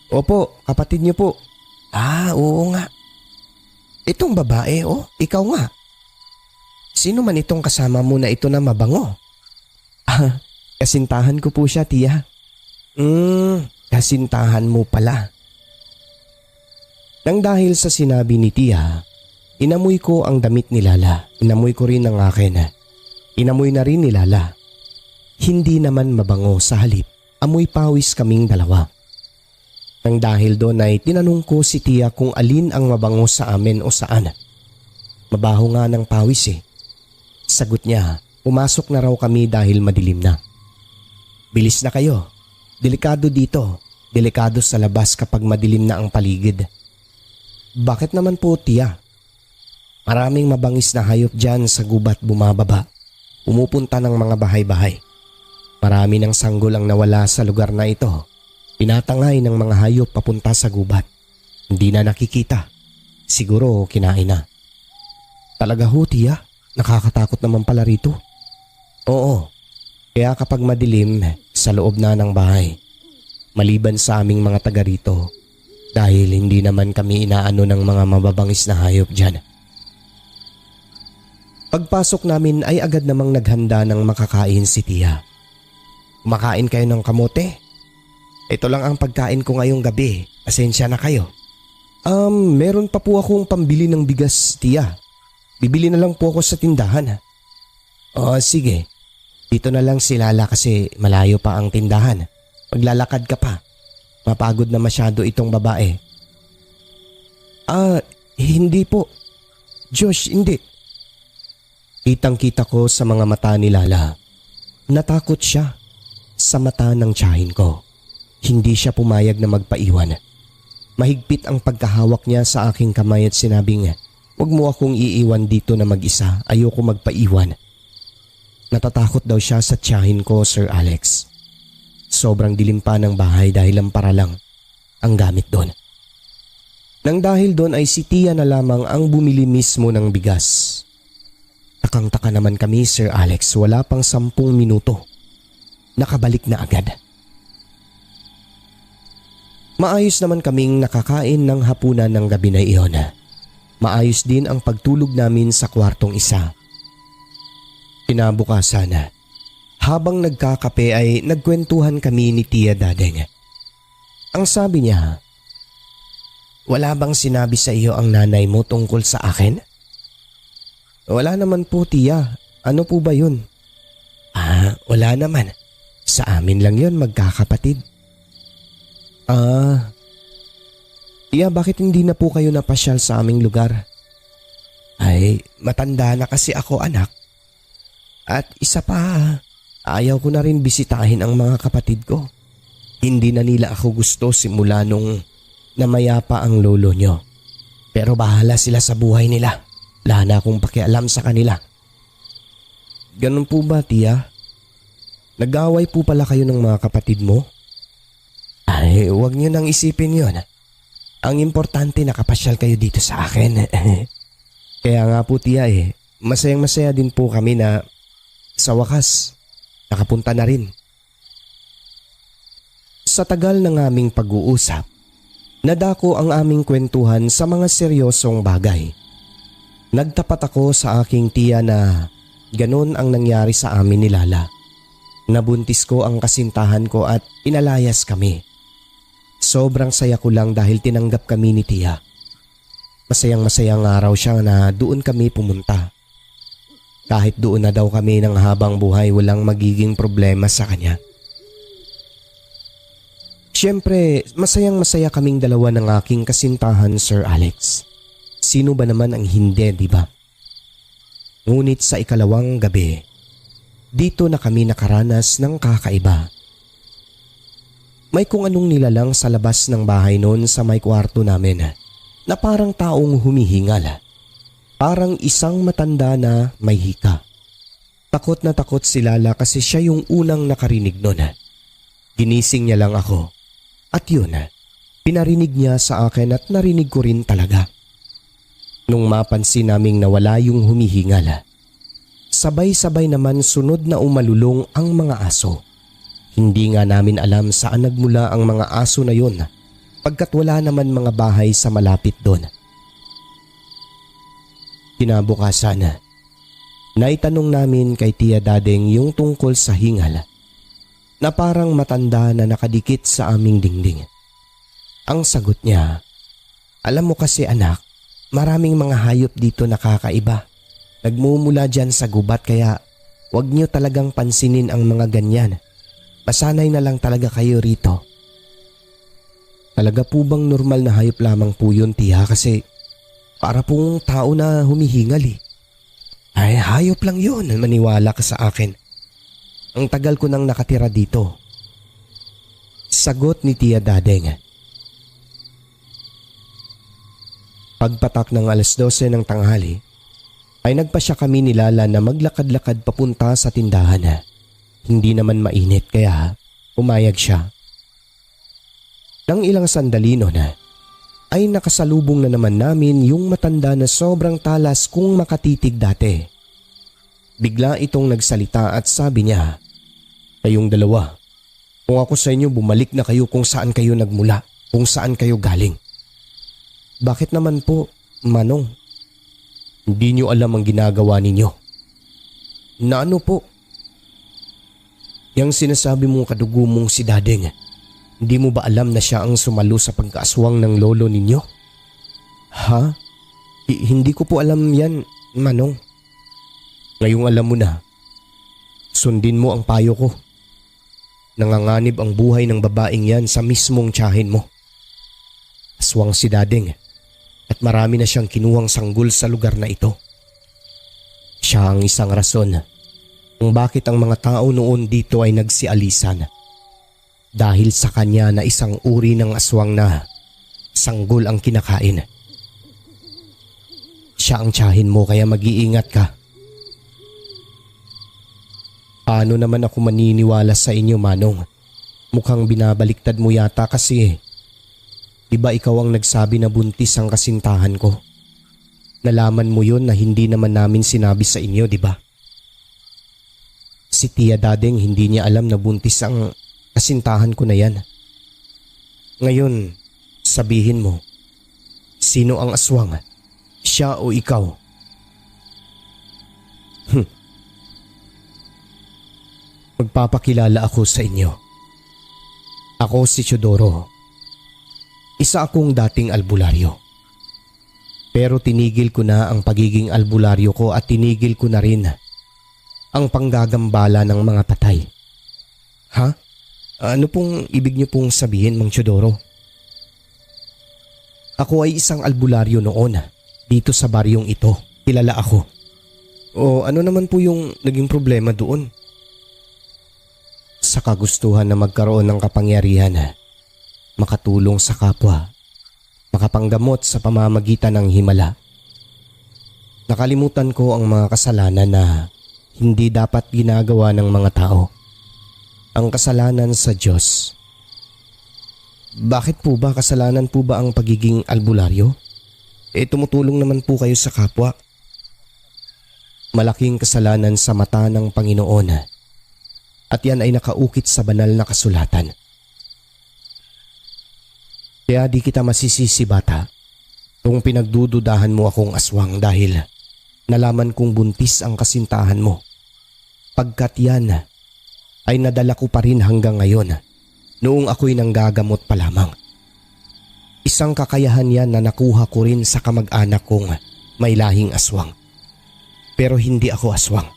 Opo, kapatid niyo po. Ah, oo nga. Itong babae, ikaw nga. Sino man itong kasama mo na ito na mabango? Ah, kasintahan ko po siya, Tiya. Kasintahan mo pala. Nang dahil sa sinabi ni Tiya, inamoy ko ang damit ni Lala. Inamoy ko rin ang akin. Inamoy na rin ni Lala. Hindi naman mabango, sa halip, amoy pawis kaming dalawa. Nang dahil doon ay tinanong ko si Tiya kung alin ang mabango sa amin o saan. Mabaho nga ng pawis eh. Sagot niya, pumasok na raw kami dahil madilim na. Bilis na kayo. Delikado dito. Delikado sa labas kapag madilim na ang paligid. Bakit naman po, Tiya? Maraming mabangis na hayop dyan sa gubat bumababa. Pumupunta ng mga bahay-bahay. Marami ng sanggol ang nawala sa lugar na ito. Pinatangay ng mga hayop papunta sa gubat. Hindi na nakikita. Siguro kinain na. Talaga ho, Tiya? Nakakatakot naman pala rito. Oo. Kaya kapag madilim, sa loob na ng bahay. Maliban sa aming mga taga rito. Dahil hindi naman kami inaano ng mga mababangis na hayop dyan. Pagpasok namin ay agad namang naghanda ng makakain si Tiya. Kumakain kayo ng kamote? Ito lang ang pagkain ko ngayong gabi. Pasensya na kayo. Meron pa po akong pambili ng bigas, Tiya. Bibili na lang po ako sa tindahan. Sige. Dito na lang si Lala kasi malayo pa ang tindahan. Maglalakad ka pa. Mapagod na masyado itong babae. Hindi po. Josh, hindi. Kitang-kita ko sa mga mata ni Lala. Natakot siya sa mata ng tiyahin ko. Hindi siya pumayag na magpaiwan. Mahigpit ang pagkahawak niya sa aking kamay at sinabing, "Huwag mo akong iiwan dito na mag-isa. Ayoko magpaiwan." Natatakot daw siya sa tiyahin ko, Sir Alex. Sobrang dilim pa ng bahay dahil lampara lang ang gamit doon. Nang dahil doon ay si Tiya na lamang ang bumili mismo ng bigas. Takang-taka naman kami, Sir Alex. Wala pang 10 minuto. Nakabalik na agad. Maayos naman kaming nakakain ng hapunan ng gabi na iyon. Maayos din ang pagtulog namin sa kwartong isa. Kinabukasan, habang nagkakape ay nagkwentuhan kami ni Tiya Dading. Ang sabi niya, "Wala bang sinabi sa iyo ang nanay mo tungkol sa akin?" "Wala naman po, Tiya. Ano po ba yun?" Wala naman. Sa amin lang yun, magkakapatid." Tiya, bakit hindi na po kayo napasyal sa aming lugar?" "Ay, matanda na kasi ako, anak. At isa pa, ayaw ko na rin bisitahin ang mga kapatid ko. Hindi na nila ako gusto simula nung namayapa ang lolo nyo. Pero bahala sila sa buhay nila. Wala na akong pakialam sa kanila." "Ganun po ba, Tiya? Nag-away po pala kayo ng mga kapatid mo?" "Ay, huwag nyo nang isipin yon. Ang importante nakapasyal kayo dito sa akin." "Kaya nga po, Tiya, masayang-masaya din po kami na sa wakas nakapunta na rin." Sa tagal ng aming pag-uusap, nadako ang aming kwentuhan sa mga seryosong bagay. Nagtapat ako sa aking tiya na ganun ang nangyari sa amin ni Lala. Nabuntis ko ang kasintahan ko at inalayas kami. Sobrang saya ko lang dahil tinanggap kami ni Tiya. Masayang-masayang araw siya na doon kami pumunta. Kahit doon na daw kami ng habang buhay, walang magiging problema sa kanya. Siyempre, masayang-masaya kaming dalawa ng aking kasintahan, Sir Alex. Sino ba naman ang hindi, di ba? Ngunit sa ikalawang gabi, dito na kami nakaranas ng kakaiba. May kung anong nilalang sa labas ng bahay noon sa may kwarto namin na parang taong humihingal. Parang isang matanda na may hika. Takot na takot si Lala kasi siya yung unang nakarinig noon. Ginising niya lang ako. At yun, pinarinig niya sa akin at narinig ko rin talaga. Nung mapansin naming nawala yung humihingal, sabay-sabay naman sunod na umalulong ang mga aso. Hindi nga namin alam saan nagmula ang mga aso na yun pagkat wala naman mga bahay sa malapit doon. Kinabukasan, naitanong namin kay Tia Dadeng yung tungkol sa hingal na parang matanda na nakadikit sa aming dingding. Ang sagot niya, "Alam mo kasi anak, maraming mga hayop dito na kakaiba. Nagmumula dyan sa gubat kaya wag niyo talagang pansinin ang mga ganyan. Masanay na lang talaga kayo rito." Talaga po bang normal na hayop lamang po yun, Tia? Kasi para pong tao na humihingal eh. Ay, hayop lang yun, maniwala ka sa akin. Ang tagal ko nang nakatira dito. Sagot ni Tia Dadeng. Pagpatak ng 12:00 ng tanghali, ay nagpasya kami ni Lala na maglakad-lakad papunta sa tindahan. Hindi naman mainit kaya umayag siya. Nang ilang sandali noon ay nakasalubong na naman namin yung matanda na sobrang talas kung makatitig dati. Bigla itong nagsalita at sabi niya, "Kayong dalawa, kung ako sa inyo bumalik na kayo kung saan kayo nagmula, kung saan kayo galing." "Bakit naman po, Manong?" "Hindi niyo alam ang ginagawa ninyo." "Na ano po?" "Yang sinasabi mong kadugo mong si Dadeng, hindi mo ba alam na siya ang sumalo sa pagkaaswang ng lolo ninyo?" "Ha? Hindi ko po alam yan, Manong." "Ngayong alam mo na, sundin mo ang payo ko. Nanganganib ang buhay ng babaeng yan sa mismong tiyahin mo. Aswang si Dadeng at marami na siyang kinuhang sanggol sa lugar na ito. Siya ang isang rason kung bakit ang mga tao noon dito ay nagsialisan. Dahil sa kanya na isang uri ng aswang na sanggol ang kinakain. Siya ang tiyahin mo kaya mag-iingat ka." "Paano naman ako maniniwala sa inyo, Manong? Mukhang binabaliktad mo yata kasi eh. Di ba ikaw ang nagsabi na buntis ang kasintahan ko? Nalaman mo yun na hindi naman namin sinabi sa inyo, di ba?" Si Tia Dadeng hindi niya alam na buntis ang kasintahan ko na yan. Ngayon, sabihin mo, sino ang aswang? Siya o ikaw? Magpapakilala ako sa inyo. Ako si Teodoro. Isa akong dating albularyo. Pero tinigil ko na ang pagiging albularyo ko at tinigil ko na rin ang panggagambala ng mga patay. Ha? Ano pong ibig niyo pong sabihin, Mang Teodoro? Ako ay isang albularyo noon dito sa baryong ito. Kilala ako. O ano naman po yung naging problema doon? Sa kagustuhan na magkaroon ng kapangyarihan, makatulong sa kapwa, makapanggamot sa pamamagitan ng himala. Nakalimutan ko ang mga kasalanan na hindi dapat ginagawa ng mga tao. Ang kasalanan sa Diyos. Bakit po ba kasalanan po ba ang pagiging albularyo? Tumutulong naman po kayo sa kapwa. Malaking kasalanan sa mata ng Panginoon. At yan ay nakaukit sa banal na kasulatan. Kaya di kita masisisi, bata, kung pinagdududahan mo akong aswang dahil nalaman kong buntis ang kasintahan mo. Pagkat yan ay nadala ko pa rin hanggang ngayon noong ako'y nanggagamot pa lamang. Isang kakayahan yan na nakuha ko rin sa kamag-anak kong may lahing aswang. Pero hindi ako aswang.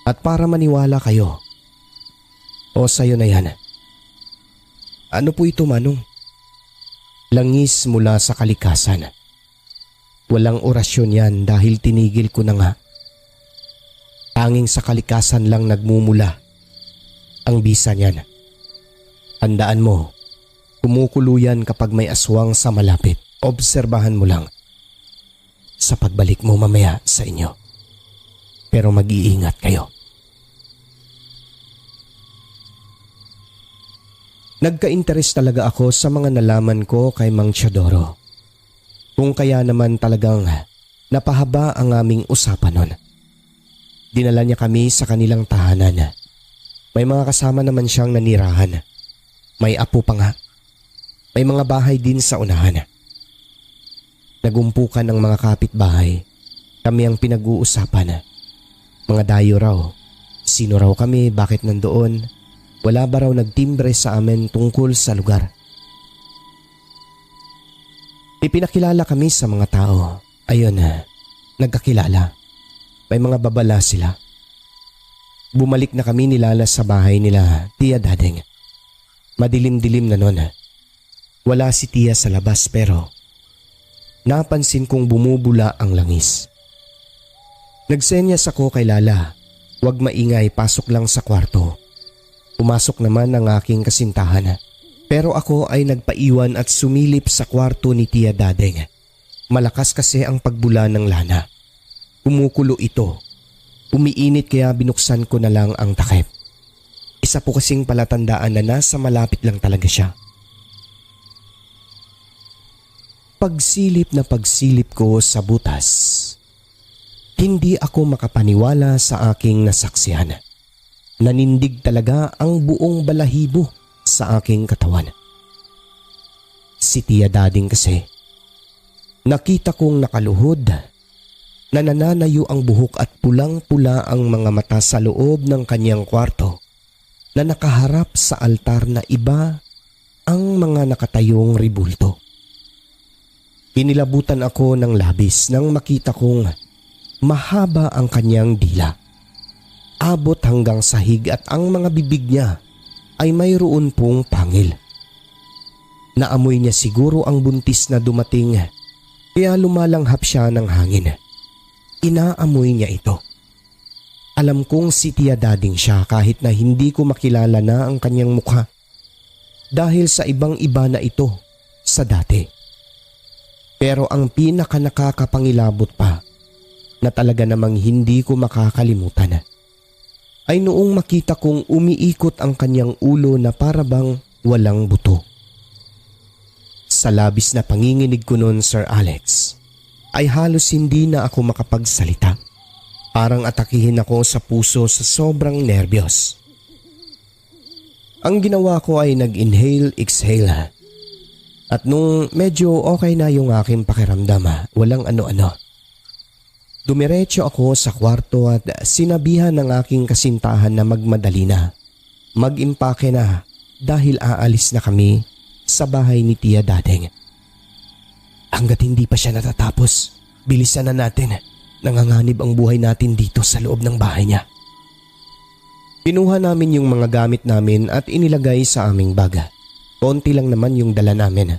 At para maniwala kayo, o sayo na yan, Ano po ito, Manong? Langis mula sa kalikasan. Walang orasyon yan dahil tinigil ko na nga. Tanging sa kalikasan lang nagmumula ang bisa niyan. Tandaan mo, kumukulo yan kapag may aswang sa malapit. Obserbahan mo lang sa pagbalik mo mamaya sa inyo. Pero mag-iingat kayo. Nagka-interes talaga ako sa mga nalaman ko kay Mang Teodoro. Kung kaya naman talagang napahaba ang aming usapan nun. Dinala niya kami sa kanilang tahanan. May mga kasama naman siyang nanirahan. May apo pa nga. May mga bahay din sa unahan. Nagumpukan ng mga kapitbahay. Kami ang pinag-uusapan. Mga dayo raw. Sino raw kami, bakit nandoon? Wala ba raw nagtimbre sa amin tungkol sa lugar? Ipinakilala kami sa mga tao. Ayun, nagkakilala. May mga babala sila. Bumalik na kami nilala sa bahay nila, Tia Dading. Madilim-dilim na nun. Wala si Tia sa labas pero napansin kong bumubula ang langis. Nagsenyas ako kay Lala. Huwag maingay, pasok lang sa kwarto. Pumasok naman ang aking kasintahan. Pero ako ay nagpaiwan at sumilip sa kwarto ni Tia Dading. Malakas kasi ang pagbula ng lana. Kumukulo ito. Umiinit kaya binuksan ko na lang ang takip. Isa po kasing palatandaan na nasa malapit lang talaga siya. Pagsilip na pagsilip ko sa butas, hindi ako makapaniwala sa aking nasaksihan. Nanindig talaga ang buong balahibo sa aking katawan. Si Tia Dading kasi, nakita kong nakaluhod, nanananayo ang buhok at pulang-pula ang mga mata sa loob ng kanyang kwarto na nakaharap sa altar na iba ang mga nakatayong ribulto. Inilabutan ako ng labis nang makita kong mahaba ang kanyang dila. Abot hanggang sahig at ang mga bibig niya ay mayroon pong pangil. Naamoy niya siguro ang buntis na dumating kaya lumalanghap siya ng hangin. Inaamoy niya ito. Alam kong si Tia Dading siya kahit na hindi ko makilala na ang kanyang mukha dahil sa ibang iba na ito sa dati. Pero ang pinaka nakakapangilabot pa na talaga namang hindi ko makakalimutan ay noong makita kong umiikot ang kanyang ulo na parabang walang buto. Sa labis na panginginig ko noon, Sir Alex, ay halos hindi na ako makapagsalita. Parang atakihin ako sa puso sa sobrang nerbiyos. Ang ginawa ko ay nag-inhale, exhale. At nung medyo okay na yung aking pakiramdam, walang ano-ano, dumiretso ako sa kwarto at sinabihan ng aking kasintahan na magmadali na. Mag-impake na dahil aalis na kami sa bahay ni Tia Dading. Hanggat hindi pa siya natatapos, bilisan na natin. Nanganganib ang buhay natin dito sa loob ng bahay niya. Pinuha namin yung mga gamit namin at inilagay sa aming baga. Konti lang naman yung dala namin.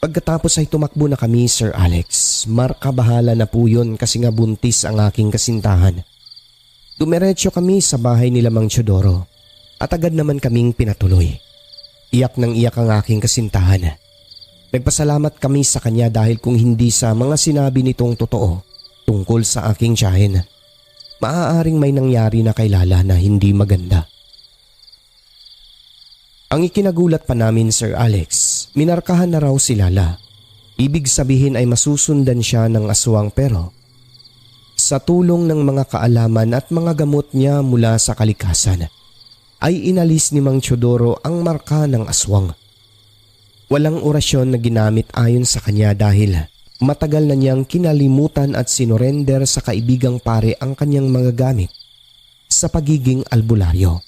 Pagkatapos ay tumakbo na kami, Sir Alex. Markabahala na po yun kasi nga buntis ang aking kasintahan. Dumiretso kami sa bahay nila Mang Teodoro at agad naman kaming pinatuloy. Iyak ng iyak ang aking kasintahan. Nagpasalamat kami sa kanya dahil kung hindi sa mga sinabi nitong totoo tungkol sa aking tiyahin, maaaring may nangyari na kay Lala na hindi maganda. Ang ikinagulat pa namin, Sir Alex, minarkahan na raw si Lala. Ibig sabihin ay masusundan siya ng aswang pero sa tulong ng mga kaalaman at mga gamot niya mula sa kalikasan ay inalis ni Mang Teodoro ang marka ng aswang. Walang orasyon na ginamit ayon sa kanya dahil matagal na niyang kinalimutan at sinurrender sa kaibigang pare ang kanyang mga gamit sa pagiging albularyo.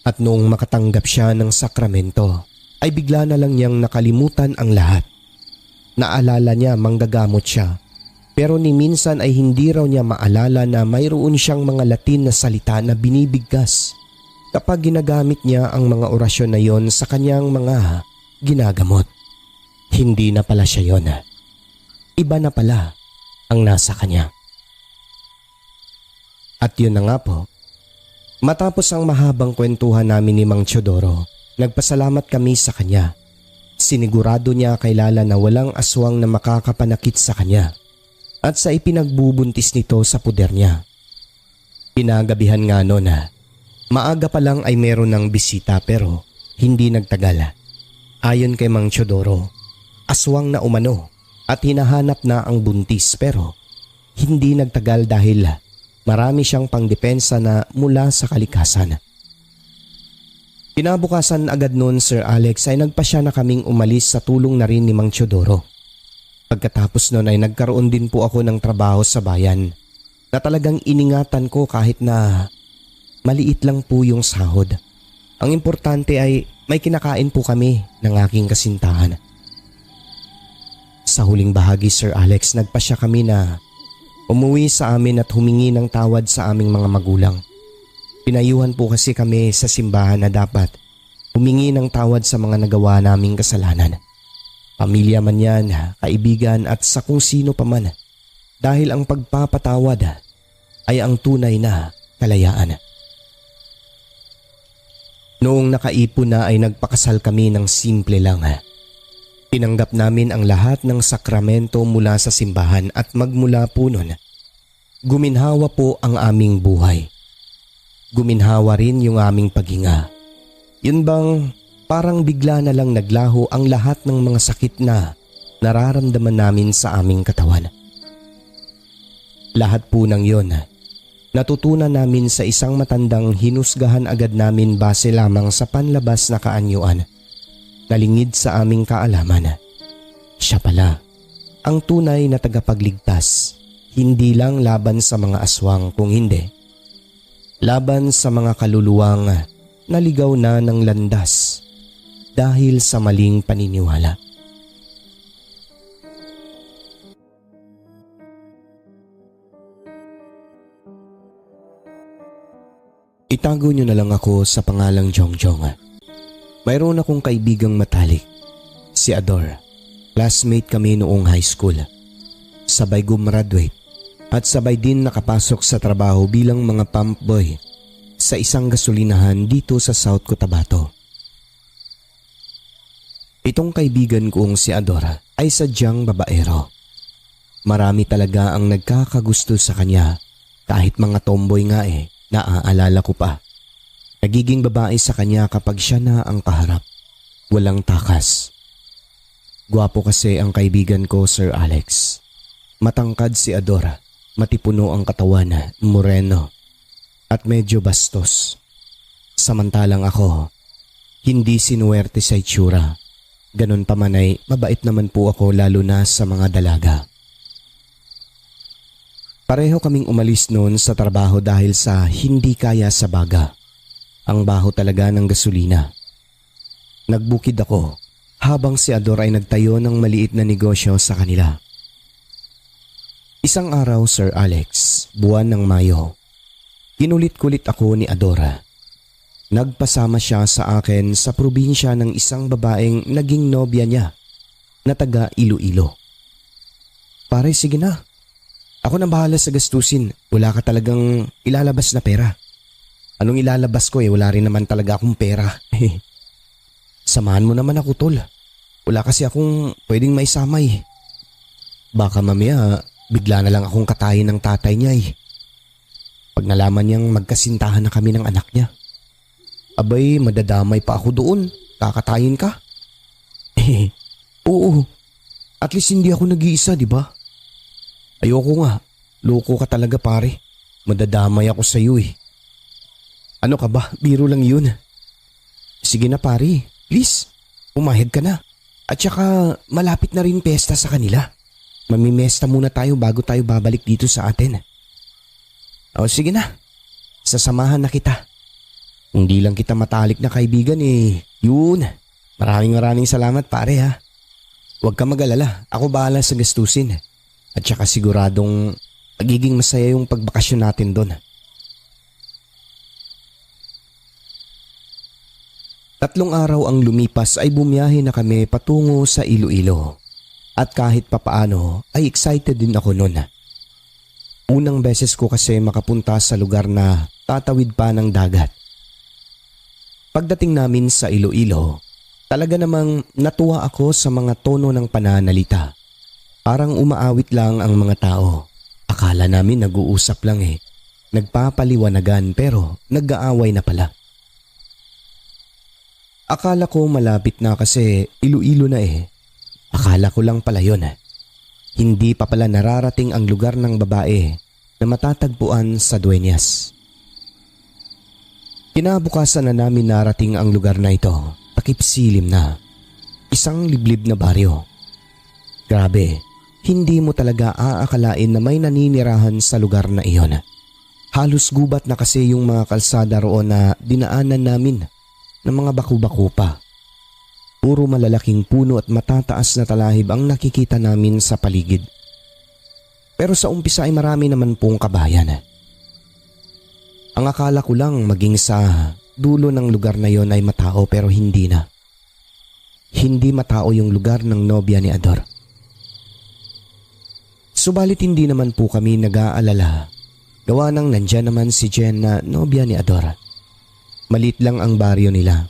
At noong makatanggap siya ng sakramento ay bigla na lang niyang nakalimutan ang lahat. Naalala niya manggagamot siya pero ni minsan ay hindi raw niya maalala na mayroon siyang mga Latin na salita na binibigkas kapag ginagamit niya ang mga orasyon na yon sa kanyang mga ginagamot. Hindi na pala siya yon. Iba na pala ang nasa kanya. At yun na nga po, matapos ang mahabang kwentuhan namin ni Mang Teodoro, nagpasalamat kami sa kanya. Sinigurado niya kay Lala na walang aswang na makakapanakit sa kanya at sa ipinagbubuntis nito sa puder niya. Kinagabihan nga noon na maaga pa lang ay meron ng bisita pero hindi nagtagal. Ayon kay Mang Teodoro, aswang na umano at hinahanap na ang buntis pero hindi nagtagal dahil marami siyang pangdepensa na mula sa kalikasan. Kinabukasan agad noon, Sir Alex, ay nagpasya na kaming umalis sa tulong na rin ni Mang Teodoro. Pagkatapos noon ay nagkaroon din po ako ng trabaho sa bayan na talagang iningatan ko kahit na maliit lang po yung sahod. Ang importante ay may kinakain po kami ng aking kasintahan. Sa huling bahagi, Sir Alex, nagpasya kami na umuwi sa amin at humingi ng tawad sa aming mga magulang. Pinayuhan po kasi kami sa simbahan na dapat humingi ng tawad sa mga nagawa naming kasalanan. Pamilya man yan, kaibigan at sa kung sino pa man. Dahil ang pagpapatawad ay ang tunay na kalayaan. Noong nakaipon na ay nagpakasal kami ng simple lang. Tinanggap namin ang lahat ng sakramento mula sa simbahan at magmula po nun, guminhawa po ang aming buhay. Guminhawa rin yung aming paghinga. Yun bang parang bigla na lang naglaho ang lahat ng mga sakit na nararamdaman namin sa aming katawan. Lahat po ng yon, natutunan namin sa isang matandang hinusgahan agad namin base lamang sa panlabas na kaanyuan. Nalingid sa aming kaalaman. Siya pala ang tunay na tagapagligtas, hindi lang laban sa mga aswang kung hindi laban sa mga kaluluwang naligaw na ng landas dahil sa maling paniniwala. Itago niyo na lang ako sa pangalang Jongjong. Mayroon akong kaibigang matalik, si Ador. Classmate kami noong high school. Sabay gumraduate at sabay din nakapasok sa trabaho bilang mga pump boy sa isang gasolinahan dito sa South Cotabato. Itong kaibigan kong si Adora ay sadyang babaero. Marami talaga ang nagkakagusto sa kanya kahit mga tomboy nga naaalala ko pa. Nagiging babae sa kanya kapag siya na ang kaharap. Walang takas. Gwapo kasi ang kaibigan ko, Sir Alex. Matangkad si Adora. Matipuno ang katawan, moreno, at medyo bastos. Samantalang ako, hindi sinuwerte sa itsura. Ganun pa man ay mabait naman po ako lalo na sa mga dalaga. Pareho kaming umalis noon sa trabaho dahil sa hindi kaya sa baga. Ang baho talaga ng gasolina. Nagbukid ako habang si Ador ay nagtayo ng maliit na negosyo sa kanila. Isang araw, Sir Alex, buwan ng Mayo, kinulit-kulit ako ni Adora. Nagpasama siya sa akin sa probinsya ng isang babaeng naging nobya niya na taga Iloilo. Pare, sige na. Ako na bahala sa gastusin. Wala ka talagang ilalabas na pera. Anong ilalabas ko wala rin naman talaga akong pera. Samahan mo naman ako, tol. Wala kasi akong pwedeng maisama Baka mamaya bigla na lang akong katayin ng tatay niya Pag nalaman niyang magkasintahan na kami ng anak niya. Abay, madadamay pa ako doon. Kakatayin ka? Oo. At least hindi ako nag-iisa, di ba? Ayoko nga. Loko ka talaga, pare. Madadamay ako sa iyo Ano ka ba? Biro lang yun. Sige na, pare. Please, umahid ka na. At saka malapit na rin pesta sa kanila. Mamimesta muna tayo bago tayo babalik dito sa atin. O sige na, sasamahan na kita. Hindi lang kita matalik na kaibigan Yun, maraming salamat pare ha. Huwag ka mag-alala, ako bahala sa gastusin. At saka siguradong magiging masaya yung pagbakasyon natin doon. 3 araw ang lumipas ay bumiyahe na kami patungo sa Iloilo. At kahit papaano ay excited din ako noon. Unang beses ko kasi makapunta sa lugar na tatawid pa ng dagat. Pagdating namin sa Iloilo, talaga namang natuwa ako sa mga tono ng pananalita. Parang umaawit lang ang mga tao. Akala namin nag-uusap lang Nagpapaliwanagan pero nag-aaway na pala. Akala ko malapit na kasi Iloilo na Akala ko lang pala yun. Hindi pa pala nararating ang lugar ng babae na matatagpuan sa Dueñas. Kinabukasan na namin narating ang lugar na ito. Takip silim na. Isang liblib na baryo. Grabe, hindi mo talaga aakalain na may naninirahan sa lugar na iyon. Halos gubat na kasi yung mga kalsada roon na dinaanan namin ng mga baku-baku pa. Puro malalaking puno at matataas na talahib ang nakikita namin sa paligid. Pero sa umpisa ay marami naman pong kabayan. Ang akala ko lang maging sa dulo ng lugar na yon ay matao pero hindi na. Hindi matao yung lugar ng nobya ni Ador. Subalit hindi naman po kami nag-aalala. Gawa nang nandyan naman si Jen na nobya ni Ador. Malit lang ang baryo nila.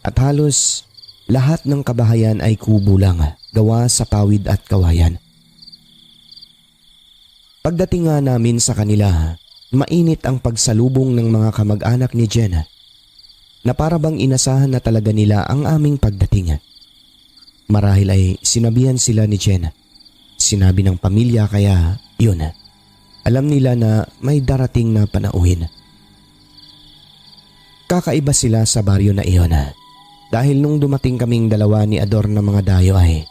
At halos lahat ng kabahayan ay kubo lang gawa sa pawid at kawayan. Pagdating nga namin sa kanila, mainit ang pagsalubong ng mga kamag-anak ni Jen na para bang inasahan na talaga nila ang aming pagdating. Marahil ay sinabihan sila ni Jen. Sinabi ng pamilya kaya yun. Alam nila na may darating na panauhin. Kakaiba sila sa baryo na iyon. Dahil nung dumating kaming dalawa ni Ador na mga dayo ay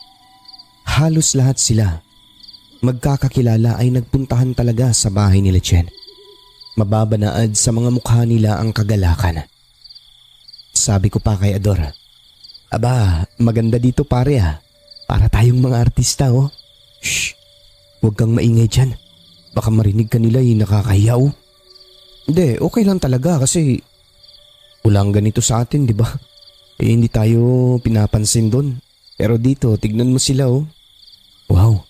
halos lahat sila magkakakilala ay nagpuntahan talaga sa bahay ni Chen. Mababanaad sa mga mukha nila ang kagalakan. Sabi ko pa kay Ador, "Aba, maganda dito pare Para tayong mga artista Shh, huwag kang maingay dyan. Baka marinig ka nila nakakahiya Hindi, okay lang talaga kasi walang ganito sa atin, di ba? Hindi tayo pinapansin doon. Pero dito, tignan mo sila Wow.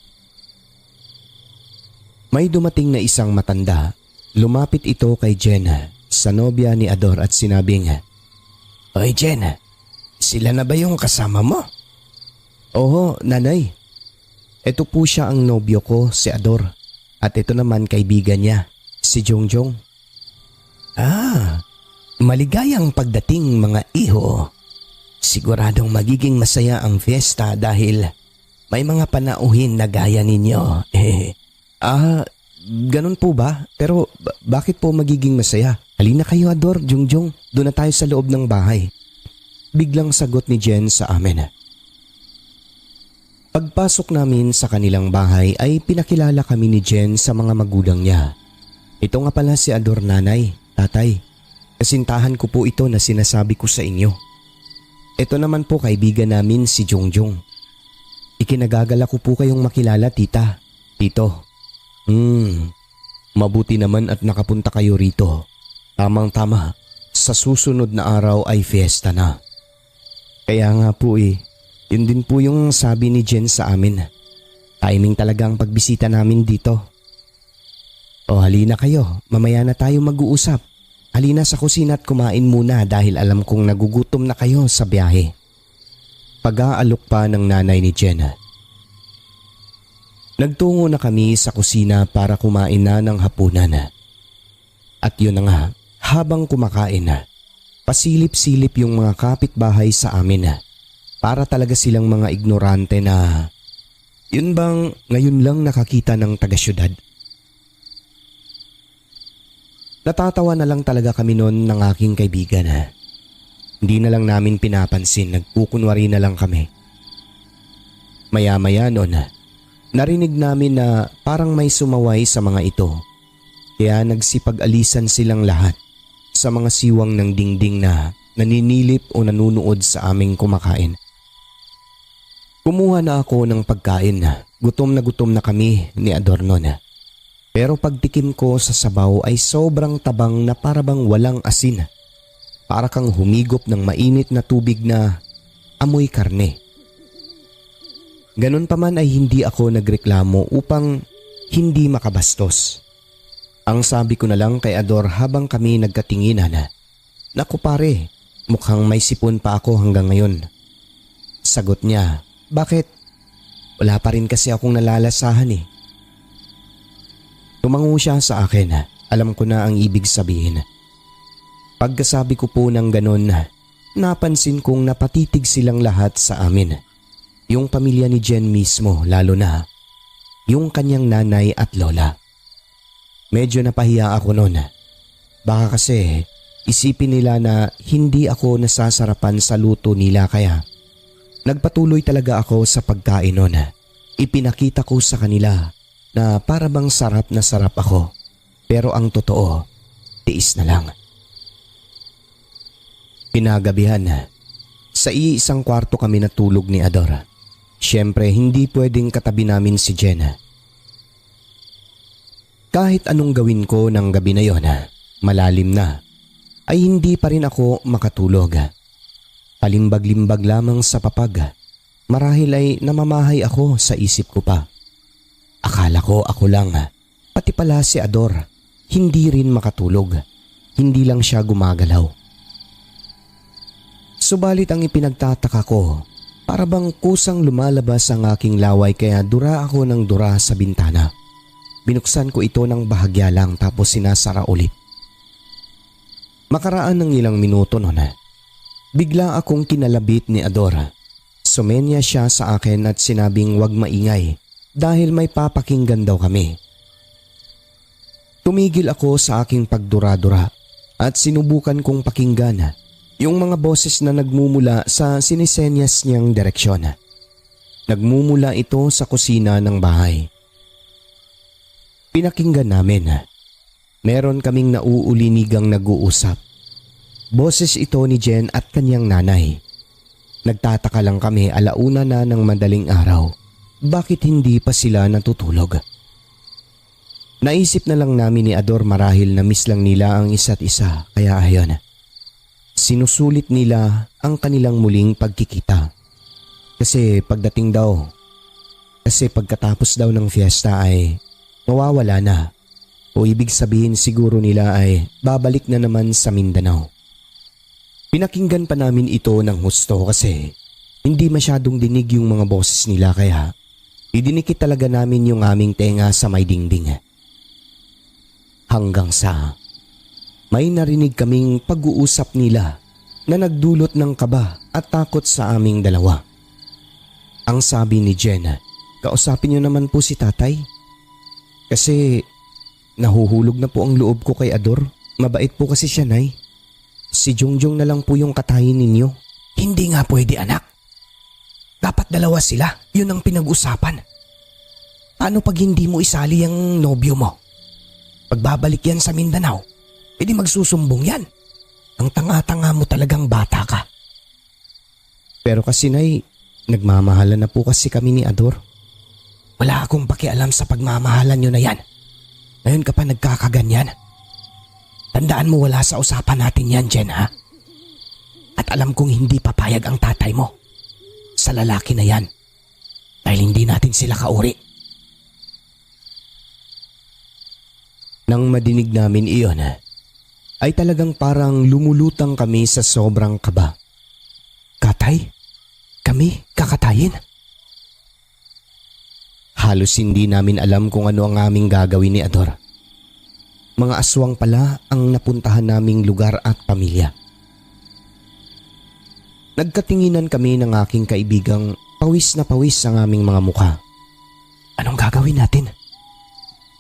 May dumating na isang matanda. Lumapit ito kay Jen, sa nobya ni Ador at sinabing, "Oy Jen, sila na ba yung kasama mo?" "Oo, nanay. Ito po siya ang nobyo ko, si Ador. At ito naman kaibigan niya, si Jongjong." "Ah, maligayang pagdating mga iho. Siguradong magiging masaya ang fiesta dahil may mga panauhin na gaya ninyo." Ganun po ba? Pero bakit po magiging masaya? Halina kayo Ador, Jongjong. Doon na tayo sa loob ng bahay. Biglang sagot ni Jen sa amin. Pagpasok namin sa kanilang bahay ay pinakilala kami ni Jen sa mga magulang niya. Ito nga pala si Ador, nanay, tatay. Kasintahan ko po ito na sinasabi ko sa inyo. Ito naman po kaibigan namin si Jongjong. Ikinagagala ko po kayong makilala, tita, tito. Mabuti naman at nakapunta kayo rito. Tamang-tama, sa susunod na araw ay fiesta na. Kaya nga po yun din po yung sabi ni Jen sa amin. Timing talaga ang pagbisita namin dito. Halina kayo, mamaya na tayo mag-uusap. Halina sa kusina at kumain muna dahil alam kong nagugutom na kayo sa biyahe. Pag-aalok pa ng nanay ni Jen. Nagtungo na kami sa kusina para kumain na ng hapunan. At yun na nga, habang kumakain pasilip-silip yung mga kapitbahay sa amin para talaga silang mga ignorante na yun bang ngayon lang nakakita ng taga-syudad. Natatawa na lang talaga kami noon ng aking kaibigan. Hindi na lang namin pinapansin, nagpukunwari na lang kami. Maya-maya noon, narinig namin na parang may sumaway sa mga ito. Kaya nagsipag-alisan silang lahat sa mga siwang ng dingding na naninilip o nanunood sa aming kumakain. Kumuha na ako ng pagkain. Gutom na kami ni Ador noon. Pero pagtikim ko sa sabaw ay sobrang tabang na parabang walang asin. Para kang humigop ng mainit na tubig na amoy karne. Ganun pa man ay hindi ako nagreklamo upang hindi makabastos. Ang sabi ko na lang kay Ador habang kami nagkatinginan, "Naku pare, mukhang may sipon pa ako hanggang ngayon." Sagot niya, "Bakit?" "Wala pa rin kasi akong nalalasahan eh." Tumango siya sa akin. Alam ko na ang ibig sabihin. Pagkasabi ko po ng ganon, napansin kong napatitig silang lahat sa amin. Yung pamilya ni Jen mismo, lalo na yung kanyang nanay at lola. Medyo napahiya ako noon. Baka kasi isipin nila na hindi ako nasasarapan sa luto nila kaya nagpatuloy talaga ako sa pagkain noon. Ipinakita ko sa kanila na para bang sarap na sarap ako. Pero ang totoo, tiis na lang. Pinagabihan, sa iisang kwarto kami natulog ni Ador. Siyempre hindi pwedeng katabi namin si Jen. Kahit anong gawin ko ng gabi na yon, malalim na, ay hindi pa rin ako makatulog. Palimbag-limbag lamang sa papag. Marahil ay namamahay ako sa isip ko pa. Akala ko ako lang, pati pala si Ador, hindi rin makatulog. Hindi lang siya gumagalaw. Subalit ang ipinagtataka ko, para bang kusang lumalabas ang aking laway kaya dura ako ng dura sa bintana. Binuksan ko ito ng bahagya lang tapos sinasara ulit. Makaraan ng ilang minuto noon, bigla akong kinalabit ni Ador. Sumenya siya sa akin at sinabing wag maingay dahil may papakinggan daw kami. Tumigil ako sa aking pagdura-dura at sinubukan kong pakinggan yung mga boses na nagmumula sa sinisenyas niyang direksyon. Nagmumula ito sa kusina ng bahay. Pinakinggan namin. Meron kaming nauulinigang nag-uusap. Boses ito ni Jen at kanyang nanay. Nagtataka lang kami 1:00 na ng madaling araw. Bakit hindi pa sila natutulog? Naisip na lang namin ni Ador marahil na miss lang nila ang isa't isa kaya ayon. Sinusulit nila ang kanilang muling pagkikita. Kasi pagkatapos daw ng fiesta ay mawawala na. O ibig sabihin siguro nila ay babalik na naman sa Mindanao. Pinakinggan pa namin ito ng husto kasi hindi masyadong dinig yung mga boses nila kaya idinikit talaga namin yung aming tenga sa may dingding. Hanggang sa may narinig kaming pag-uusap nila na nagdulot ng kaba at takot sa aming dalawa. Ang sabi ni Jen, "Kausapin niyo naman po si tatay. Kasi nahuhulog na po ang loob ko kay Ador. Mabait po kasi siya, Nay. Si Jongjong na lang po yung katayin ninyo." "Hindi nga pwede, anak. Dapat dalawa sila. Yun ang pinag-usapan. Paano pag hindi mo isali ang nobyo mo? Pagbabalik yan sa Mindanao, edi magsusumbong yan. Ang tanga-tanga mo talagang bata ka." "Pero kasi Nay, nagmamahalan na po kasi kami ni Ador." "Wala akong pakialam sa pagmamahalan nyo na yan. Ngayon ka pa nagkakaganyan. Tandaan mo wala sa usapan natin yan, Jen, ha? At alam kong hindi papayag ang tatay mo sa lalaki na yan dahil hindi natin sila kauri." Nang madinig namin iyon, ay talagang parang lumulutang kami sa sobrang kaba. "Katay? Kami kakatayin?" Halos hindi namin alam kung ano ang aming gagawin ni Ador. Mga aswang pala ang napuntahan naming lugar at pamilya. Nagkatinginan kami ng aking kaibigang pawis na pawis ang aming mga mukha. "Anong gagawin natin?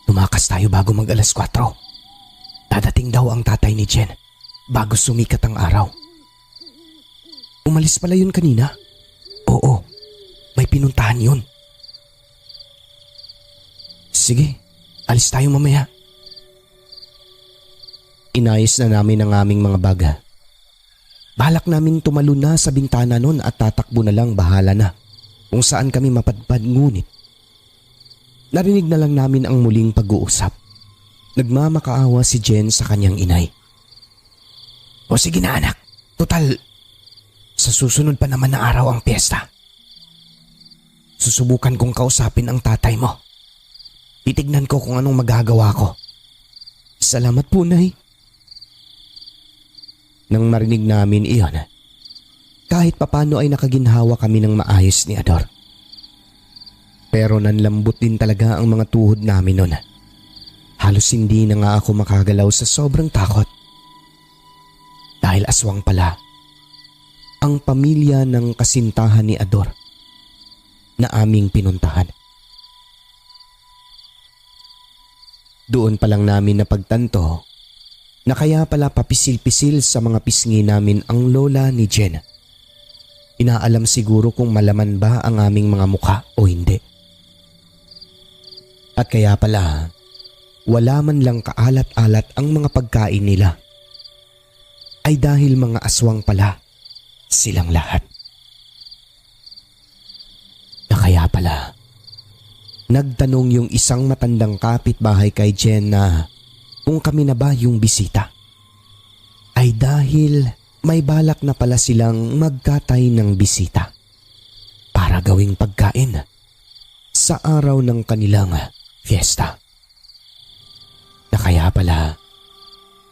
Tumakas tayo bago mag 4:00. Dadating daw ang tatay ni Jen bago sumikat ang araw." "Umalis pala yun kanina?" "Oo, may pinuntahan yun." "Sige, alis tayo mamaya." Inayos na namin ang aming mga baga. Balak namin tumalon na sa bintana nun at tatakbo na lang bahala na kung saan kami mapadpad, ngunit narinig na lang namin ang muling pag-uusap. Nagmamakaawa si Jen sa kanyang inay. O sige na anak, total, sa susunod pa naman na araw ang piyesta. Susubukan kong kausapin ang tatay mo. Titignan ko kung anong magagawa ko. Salamat po, Nay. Nang marinig namin iyon, kahit papano ay nakaginhawa kami ng maayos ni Ador. Pero nanlambot din talaga ang mga tuhod namin noon. Halos hindi na nga ako makagalaw sa sobrang takot. Dahil aswang pala ang pamilya ng kasintahan ni Ador na aming pinuntahan. Doon pa lang namin napagtanto na kaya pala papisil-pisil sa mga pisngi namin ang lola ni Jen. Inaalam siguro kung malaman ba ang aming mga mukha o hindi. At kaya pala, wala man lang kaalat-alat ang mga pagkain nila. Ay dahil mga aswang pala silang lahat. Na kaya pala, nagtanong yung isang matandang kapitbahay kay Jen na kung kami na ba yung bisita. Ay dahil may balak na pala silang magkatay ng bisita para gawing pagkain sa araw ng kanilang fiesta. Na kaya pala,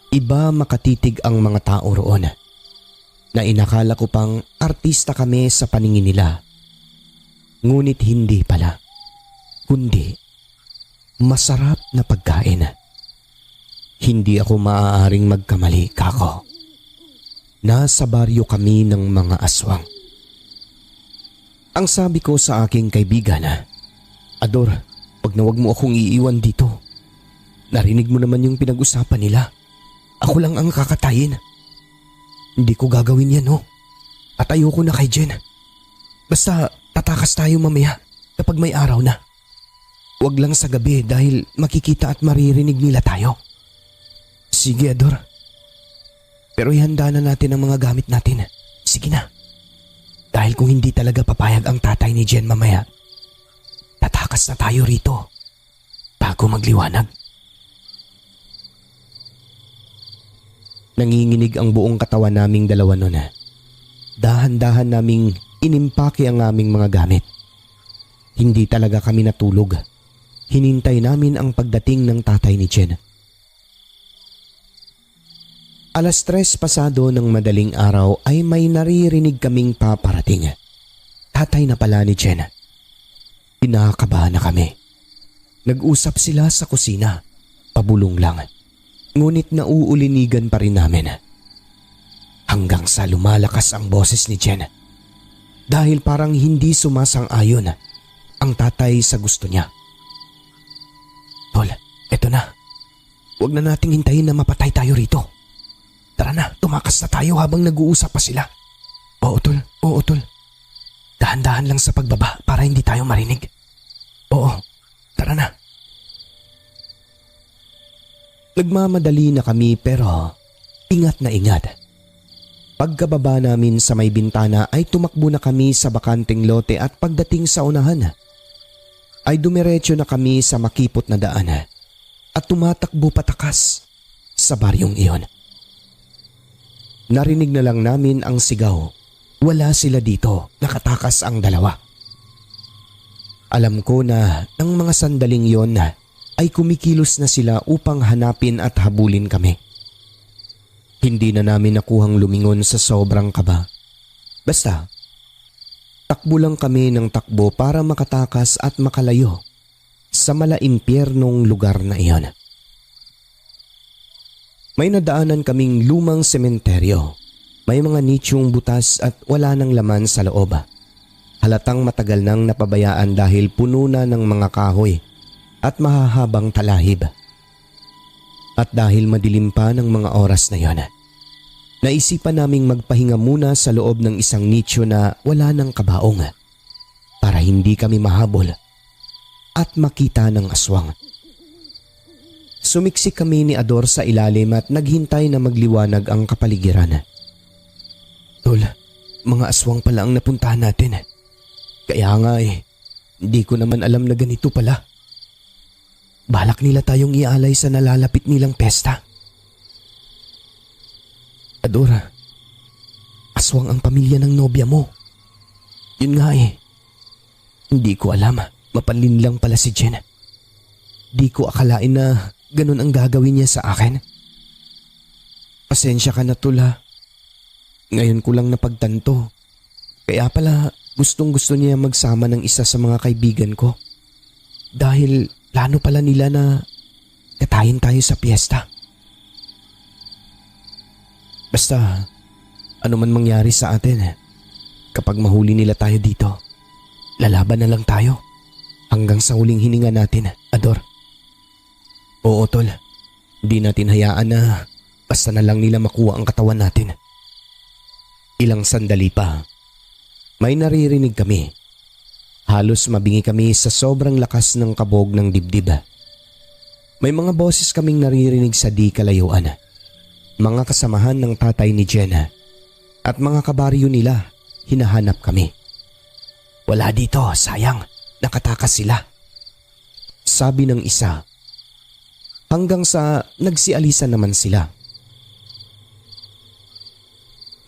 iba makatitig ang mga tao roon na inakala ko pang artista kami sa paningin nila. Ngunit hindi pala, kundi masarap na pagkain. Hindi ako maaaring magkamali, kako. Nasa baryo kami ng mga aswang. Ang sabi ko sa aking kaibigan, Ador, wag na wag mo akong iiwan dito. Narinig mo naman yung pinag-usapan nila. Ako lang ang kakatayin. Hindi ko gagawin yan, no? At ayoko na kay Jen. Basta tatakas tayo mamaya kapag may araw na. Wag lang sa gabi dahil makikita at maririnig nila tayo. Sige, Ador. Pero ihanda na natin ang mga gamit natin. Sige na. Dahil kung hindi talaga papayag ang tatay ni Jen mamaya, tatakas na tayo rito bago magliwanag. Nanginginig ang buong katawan naming dalawa noon. Dahan-dahan naming inimpake ang aming mga gamit. Hindi talaga kami natulog. Hinintay namin ang pagdating ng tatay ni Jen. 3:00 pasado ng madaling araw ay may naririnig kaming paparating. Tatay na pala ni Jen. Pinakabahan na kami. Nag-usap sila sa kusina. Pabulong lang. Ngunit nauulinigan pa rin namin. Hanggang sa lumalakas ang boses ni Jen. Dahil parang hindi sumasang-ayon ang tatay sa gusto niya. Tol, eto na. Huwag na nating hintayin na mapatay tayo rito. Tara na, tumakas na tayo habang nag-uusap pa sila. Oo, Tol. Oo, Tol. Dahan-dahan lang sa pagbaba para hindi tayo marinig. Oo, tara na. Nagmamadali na kami pero ingat na ingat. Pagkababa namin sa may bintana ay tumakbo na kami sa bakanting lote at pagdating sa unahan ay dumiretso na kami sa makipot na daan at tumatakbo patakas sa baryong iyon. Narinig na lang namin ang sigaw. Wala sila dito, nakatakas ang dalawa. Alam ko na ng mga sandaling yon ay kumikilos na sila upang hanapin at habulin kami. Hindi na namin nakuhang lumingon sa sobrang kaba. Basta, takbo lang kami ng takbo para makatakas at makalayo sa malaimpyernong lugar na iyon. May nadaanan kaming lumang sementeryo. May mga nichong butas at wala nang laman sa loob. Halatang matagal nang napabayaan dahil puno na ng mga kahoy at mahahabang talahib. At dahil madilim pa ng mga oras na yon, naisipan naming magpahinga muna sa loob ng isang nicho na wala ng kabaong para hindi kami mahabol at makita ng aswang. Sumiksik kami ni Ador sa ilalim at naghintay na magliwanag ang kapaligiran. Tol, mga aswang pala ang napuntahan natin. Kaya nga hindi ko naman alam na ganito pala. Balak nila tayong ialay sa nalalapit nilang pesta. Adora, aswang ang pamilya ng nobya mo. Yun nga eh. Hindi ko alam, mapalin lang pala si Jen. Di ko akalain na ganun ang gagawin niya sa akin. Pasensya ka na, Tula. Ngayon ko lang napagtanto. Kaya pala gustong gusto niya magsama ng isa sa mga kaibigan ko. Dahil plano pala nila na katayin tayo sa piyesta. Basta, ano man mangyari sa atin, kapag mahuli nila tayo dito, lalaban na lang tayo hanggang sa huling hininga natin, Ador. Oo, Tol. Hindi natin hayaan na basta na lang nila makuha ang katawan natin. Ilang sandali pa, may naririnig kami. Halos mabingi kami sa sobrang lakas ng kabog ng dibdib. May mga boses kaming naririnig sa di kalayuan. Mga kasamahan ng tatay ni Jenna at mga kabaryo nila, hinahanap kami. Wala dito, sayang, nakatakas sila. Sabi ng isa. Hanggang sa nagsialisan naman sila.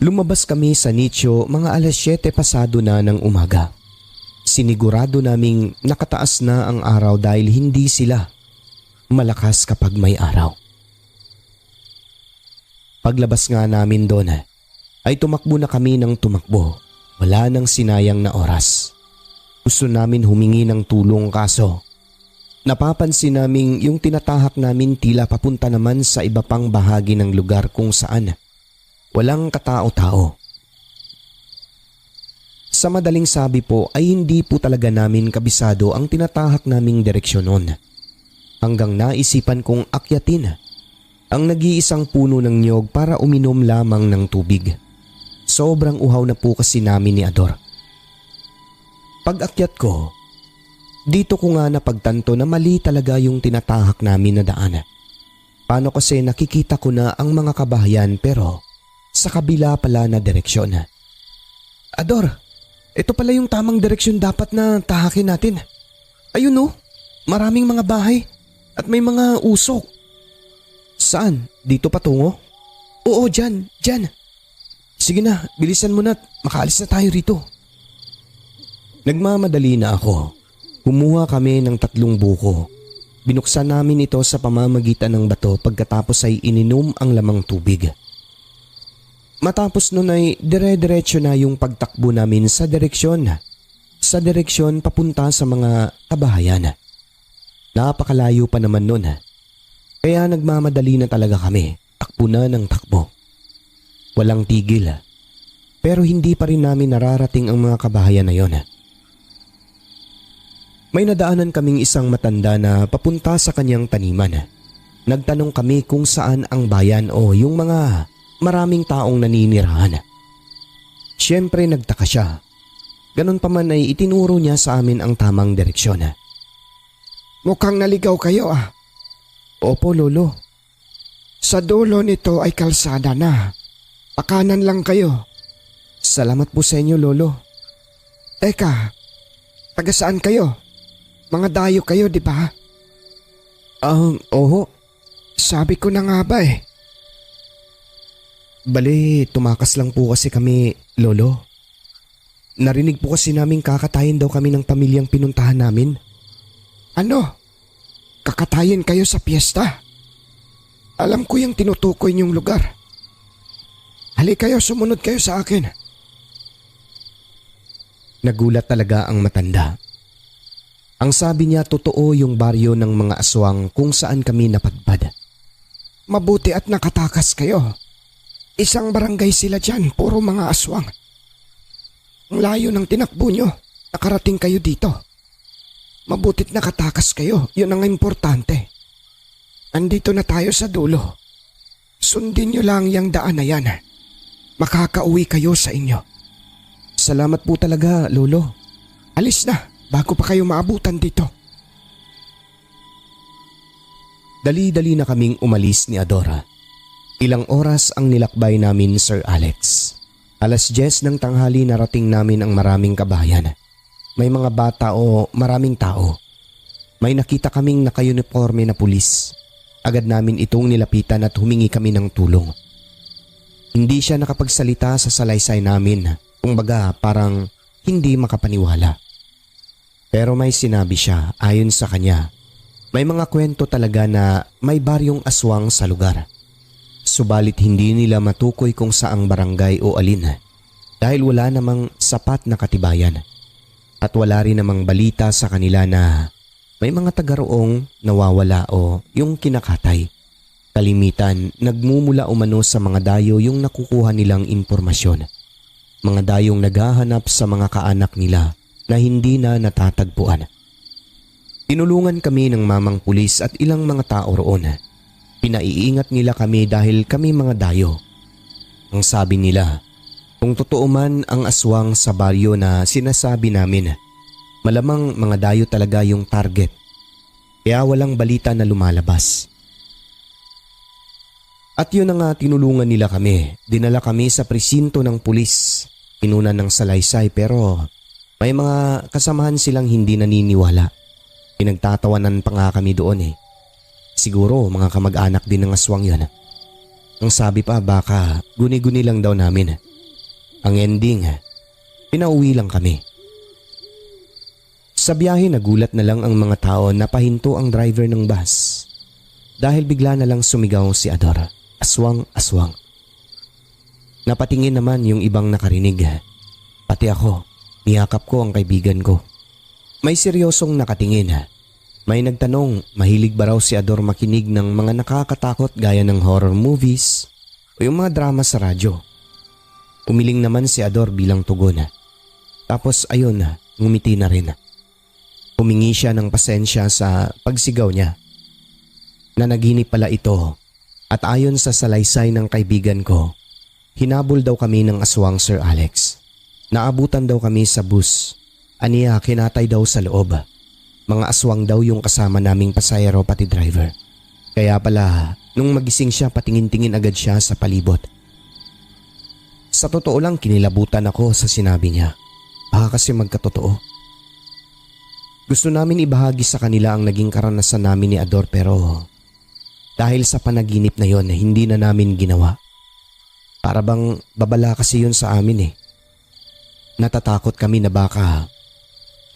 Lumabas kami sa nicho mga alas 7 pasado na ng umaga. Sinigurado naming nakataas na ang araw dahil hindi sila malakas kapag may araw. Paglabas nga namin doon ay tumakbo na kami ng tumakbo. Wala nang sinayang na oras. Gusto namin humingi ng tulong kaso napapansin naming yung tinatahak namin tila papunta naman sa iba pang bahagi ng lugar kung saan walang katao-tao. Sa madaling sabi po ay hindi po talaga namin kabisado ang tinatahak naming direksyon noon. Hanggang naisipan kong akyatin ang nag-iisang puno ng niyog para uminom lamang ng tubig. Sobrang uhaw na po kasi namin ni Ador. Pag-akyat ko, dito ko nga napagtanto na mali talaga yung tinatahak namin na daan. Paano kasi nakikita ko na ang mga kabahayan pero sa kabila pala na direksyon. Ador, ito pala yung tamang direksyon dapat na tahakin natin. Ayun oh, maraming mga bahay at may mga usok. Saan? Dito patungo? Oo, dyan. Sige na, bilisan mo na at makaalis na tayo rito. Nagmamadali na ako. Kumuha kami ng 3 buko. Binuksan namin ito sa pamamagitan ng bato pagkatapos ay ininom ang lamang tubig. Matapos nun ay dire-diretso na yung pagtakbo namin sa direksyon papunta sa mga kabahayan. Napakalayo pa naman nun. Kaya nagmamadali na talaga kami, takbo na ng takbo. Walang tigil, pero hindi pa rin namin nararating ang mga kabahayan na yon. May nadaanan kaming isang matanda na papunta sa kanyang taniman. Nagtanong kami kung saan ang bayan o yung mga maraming taong naninirahan. Siyempre nagtaka siya. Ganon pa man ay itinuro niya sa amin ang tamang direksyon. Mukhang naligaw kayo ah. Opo, Lolo. Sa dulo nito ay kalsada na. Pakanan lang kayo. Salamat po sa inyo, Lolo. Teka, taga saan kayo? Mga dayo kayo, di ba? Oo. Sabi ko na nga ba eh. Bale, tumakas lang po kasi kami, Lolo. Narinig po kasi namin kakatayin daw kami ng pamilyang pinuntahan namin. Ano? Kakatayin kayo sa piyesta? Alam ko yung tinutukoy niyong lugar. Halika kayo, sumunod kayo sa akin. Nagulat talaga ang matanda. Ang sabi niya totoo yung baryo ng mga aswang kung saan kami napadpad. Mabuti at nakatakas kayo. Isang barangay sila dyan, puro mga aswang. Ang layo ng tinakbo nyo, nakarating kayo dito. Mabutit nakatakas kayo, yun ang importante. Andito na tayo sa dulo. Sundin nyo lang yung daan na yan. Makakauwi kayo sa inyo. Salamat po talaga, Lolo. Alis na, bago pa kayo maabutan dito. Dali-dali na kaming umalis ni Adora. Ilang oras ang nilakbay namin, Sir Alex. 10:00 ng tanghali narating namin ang maraming kabahayan. May mga bata o maraming tao. May nakita kaming naka-uniforme na pulis. Agad namin itong nilapitan at humingi kami ng tulong. Hindi siya nakapagsalita sa salaysay namin. Kumbaga parang hindi makapaniwala. Pero may sinabi siya ayon sa kanya. May mga kwento talaga na may baryong aswang sa lugar. Subalit hindi nila matukoy kung saang barangay o alin dahil wala namang sapat na katibayan. At wala rin namang balita sa kanila na may mga taga-roong nawawala o yung kinakatay. Kalimitan, nagmumula umano sa mga dayo yung nakukuha nilang impormasyon. Mga dayong naghahanap sa mga kaanak nila na hindi na natatagpuan. Tinulungan kami ng mamang pulis at ilang mga tao roon. Pinaiingat nila kami dahil kami mga dayo. Ang sabi nila, kung totoo man ang aswang sa baryo na sinasabi namin, malamang mga dayo talaga yung target. Kaya walang balita na lumalabas. At yun na nga tinulungan nila kami. Dinala kami sa presinto ng pulis. Pinunan ng salaysay pero may mga kasamahan silang hindi naniniwala. Pinagtatawanan pa nga kami doon eh. Siguro mga kamag-anak din ng aswang yun. Ang sabi pa baka guni-guni lang daw namin. Ang ending, pinauwi lang kami. Sa biyahe nagulat na lang ang mga tao na pahinto ang driver ng bus. Dahil bigla na lang sumigaw si Ador. Aswang, aswang. Napatingin naman yung ibang nakarinig. Pati ako, niyakap ko ang kaibigan ko. May seryosong nakatingin. May nagtanong, mahilig ba raw si Ador makinig ng mga nakakatakot gaya ng horror movies o yung mga drama sa radyo. Umiling naman si Ador bilang tugon. Tapos ayun, ngumiti na rin. Humingi siya ng pasensya sa pagsigaw niya. Nanaginip pala ito. At ayon sa salaysay ng kaibigan ko, hinabol daw kami ng aswang, Sir Alex. Naabutan daw kami sa bus. Aniya, kinatay daw sa loob. Mga aswang daw yung kasama naming pasahero pati driver. Kaya pala, nung magising siya patingin-tingin agad siya sa palibot. Sa totoo lang kinilabutan ako sa sinabi niya. Baka kasi magkatotoo. Gusto namin ibahagi sa kanila ang naging karanasan namin ni Ador pero dahil sa panaginip na yon hindi na namin ginawa. Para bang babala kasi yun sa amin eh. Natatakot kami na baka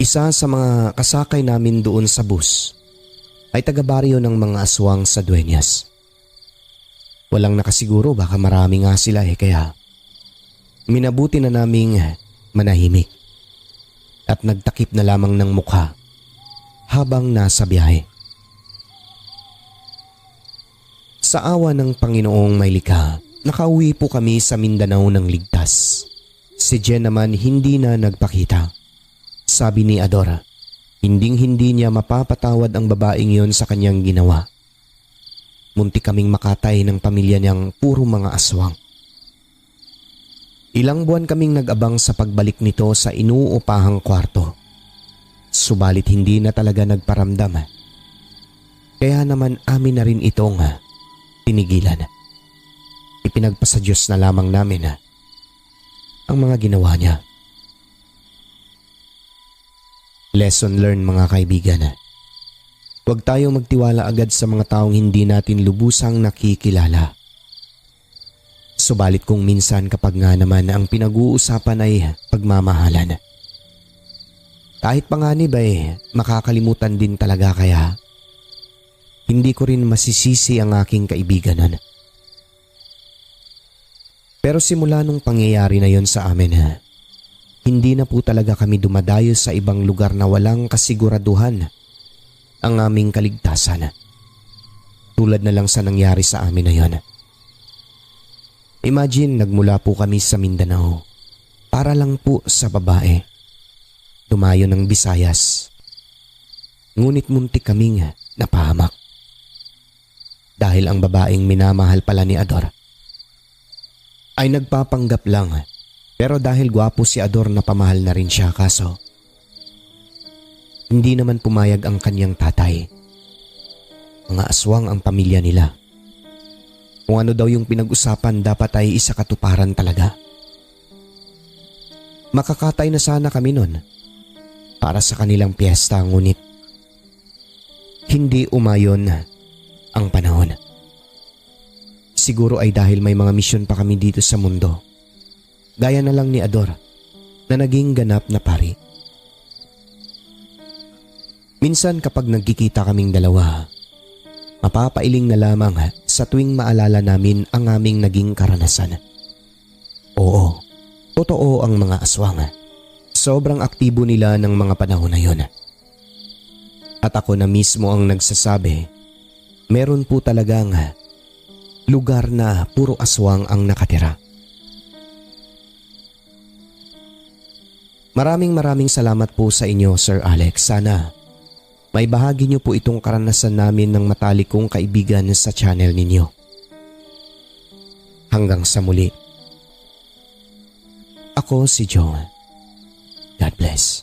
isa sa mga kasakay namin doon sa bus ay taga-baryo ng mga aswang sa Dueñas. Walang nakasiguro baka marami nga sila eh kaya minabuti na naming manahimik at nagtakip na lamang ng mukha habang nasa biyahe. Sa awa ng Panginoong may likha, nakauwi po kami sa Mindanao ng ligtas. Si Jen naman hindi na nagpakita. Sabi ni Adora, hinding-hindi niya mapapatawad ang babaeng yon sa kanyang ginawa. Muntik kaming makatay ng pamilya niyang puro mga aswang. Ilang buwan kaming nag-abang sa pagbalik nito sa inuupahang kwarto. Subalit hindi na talaga nagparamdam. Kaya naman amin na rin itong tinigilan. Ipinagpasa Diyos na lamang namin ang mga ginawa niya. Lesson learned mga kaibigan. Huwag tayong magtiwala agad sa mga taong hindi natin lubusang nakikilala. Subalit kung minsan kapag nga naman ang pinag-uusapan ay pagmamahalan. Kahit panganib ay makakalimutan din talaga kaya hindi ko rin masisisi ang aking kaibiganan. Pero simula nung pangyayari na yon sa amin, hindi na po talaga kami dumadayo sa ibang lugar na walang kasiguraduhan ang aming kaligtasan. Tulad na lang sa nangyari sa amin na yon. Imagine nagmula po kami sa Mindanao para lang po sa babae. Dumayo ng Visayas. Ngunit muntik kaming napahamak. Dahil ang babaeng minamahal pala ni Ador ay nagpapanggap lang. Pero dahil gwapo si Ador napamahal na rin siya kaso hindi naman pumayag ang kanyang tatay. Mga aswang ang pamilya nila. Kung ano daw yung pinag-usapan dapat ay isa katuparan talaga. Makakatay na sana kami nun para sa kanilang piyesta ngunit hindi umayon ang panahon. Siguro ay dahil may mga misyon pa kami dito sa mundo. Gaya na lang ni Ador na naging ganap na pari. Minsan kapag nagkikita kaming dalawa, mapapailing na lamang sa tuwing maalala namin ang aming naging karanasan. Oo, totoo ang mga aswang. Sobrang aktibo nila ng mga panahon na yun. At ako na mismo ang nagsasabi, meron po talagang lugar na puro aswang ang nakatira. Maraming salamat po sa inyo, Sir Alex. Sana may bahagi niyo po itong karanasan namin ng matalik kong kaibigan sa channel ninyo. Hanggang sa muli. Ako si Joe. God bless.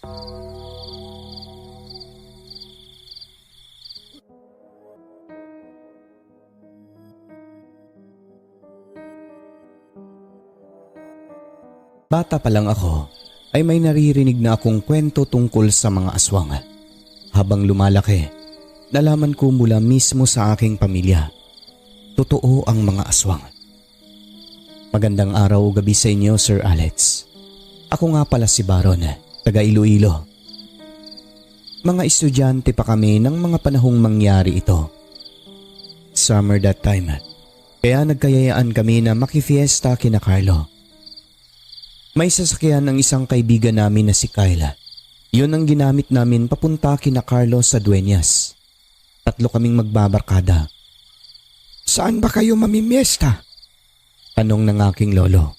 Bata pa lang ako ay may naririnig na akong kwento tungkol sa mga aswang. Habang lumalaki, nalaman ko mula mismo sa aking pamilya. Totoo ang mga aswang. Magandang araw o gabi sa inyo, Sir Alex. Ako nga pala si Baron, taga Iloilo. Mga estudyante pa kami ng mga panahong mangyari ito. Summer that time, kaya nagkayayaan kami na makifiesta kina Carlo. May sasakyan ng isang kaibigan namin na si Kyla. Yun ang ginamit namin papunta kina Carlo sa Dueñas. 3 kaming magbabarkada. Saan ba kayo mamimiesta? Tanong ng aking lolo.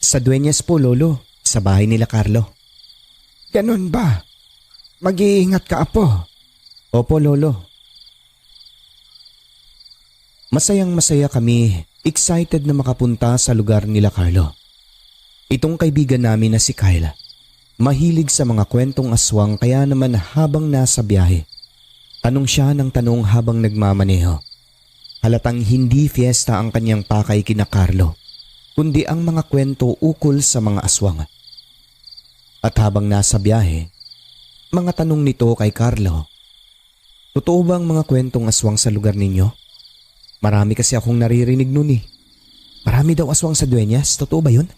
Sa Dueñas po, lolo. Sa bahay nila Carlo. Ganon ba? Mag-iingat ka, apo. Opo, lolo. Masayang-masaya kami, excited na makapunta sa lugar nila Carlo. Itong kaibigan namin na si Kyla, mahilig sa mga kwentong aswang kaya naman habang nasa biyahe, tanong siya ng tanong habang nagmamaneho. Halatang hindi fiesta ang kanyang pakay kina Carlo, kundi ang mga kwento ukol sa mga aswang. At habang nasa biyahe, mga tanong nito kay Carlo, totoo ba ang mga kwentong aswang sa lugar ninyo? Marami kasi akong naririnig nun eh. Marami daw aswang sa Dueñas, totoo ba yun?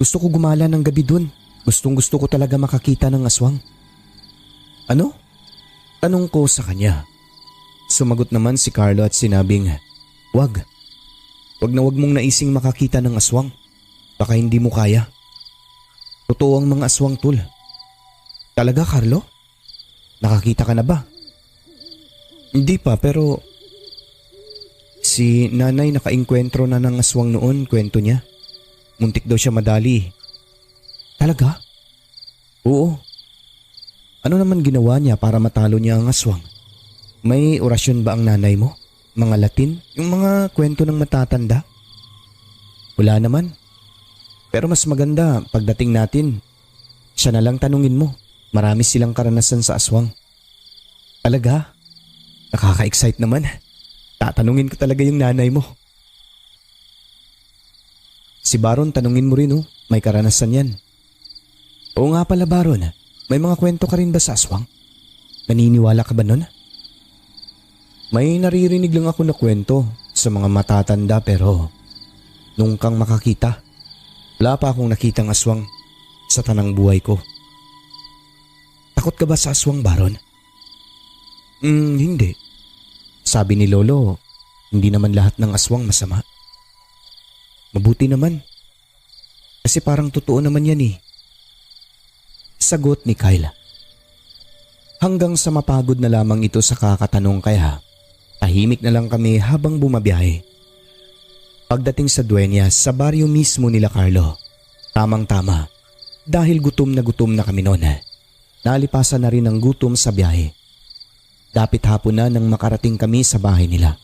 Gusto ko gumala ng gabi dun. Gustong-gusto ko talaga makakita ng aswang. Ano? Tanong ko sa kanya. Sumagot naman si Carlo at sinabing, Wag. Wag na wag mong naising makakita ng aswang. Baka hindi mo kaya. Totoo ang mga aswang, tol. Talaga, Carlo? Nakakita ka na ba? Hindi pa, pero si nanay nakainkwentro na ng aswang noon, kwento niya. Muntik daw siya madali. Talaga? Oo. Ano naman ginawa niya para matalo niya ang aswang? May orasyon ba ang nanay mo? Mga Latin? Yung mga kwento ng matatanda? Wala naman. Pero mas maganda pagdating natin, siya na lang tanungin mo. Marami silang karanasan sa aswang. Talaga? Nakaka-excite naman. Tatanungin ko talaga yung nanay mo. Si Baron, tanungin mo rin may karanasan yan. Oo nga pala, Baron, may mga kwento ka rin ba sa aswang? Naniniwala ka ba nun? May naririnig lang ako na kwento sa mga matatanda pero nung kang makakita, wala pa akong nakitang aswang sa tanang buhay ko. Takot ka ba sa aswang, Baron? Hindi. Sabi ni Lolo, hindi naman lahat ng aswang masama. Mabuti naman. Kasi parang totoo naman yan eh. Sagot ni Kyla. Hanggang sa mapagod na lamang ito sa kakatanong kaya tahimik na lang kami habang bumabiyahe. Pagdating sa Dueñas sa baryo mismo nila Carlo, tamang-tama dahil gutom na kami noon. Nalipasan na rin ang gutom sa biyahe. Dapit hapon na nang makarating kami sa bahay nila.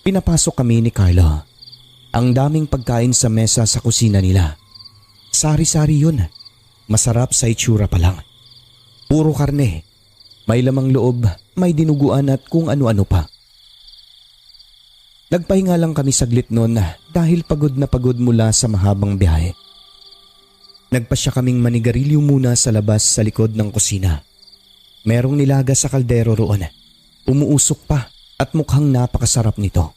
Pinapasok kami ni Carlo. Ang daming pagkain sa mesa sa kusina nila. Sari-sari yun. Masarap sa itsura pa lang. Puro karne. May lamang loob, may dinuguan at kung ano-ano pa. Nagpahinga lang kami saglit noon dahil pagod na pagod mula sa mahabang biyahe. Nagpasya kaming manigarilyo muna sa labas sa likod ng kusina. Merong nilaga sa kaldero roon. Umuusok pa at mukhang napakasarap nito.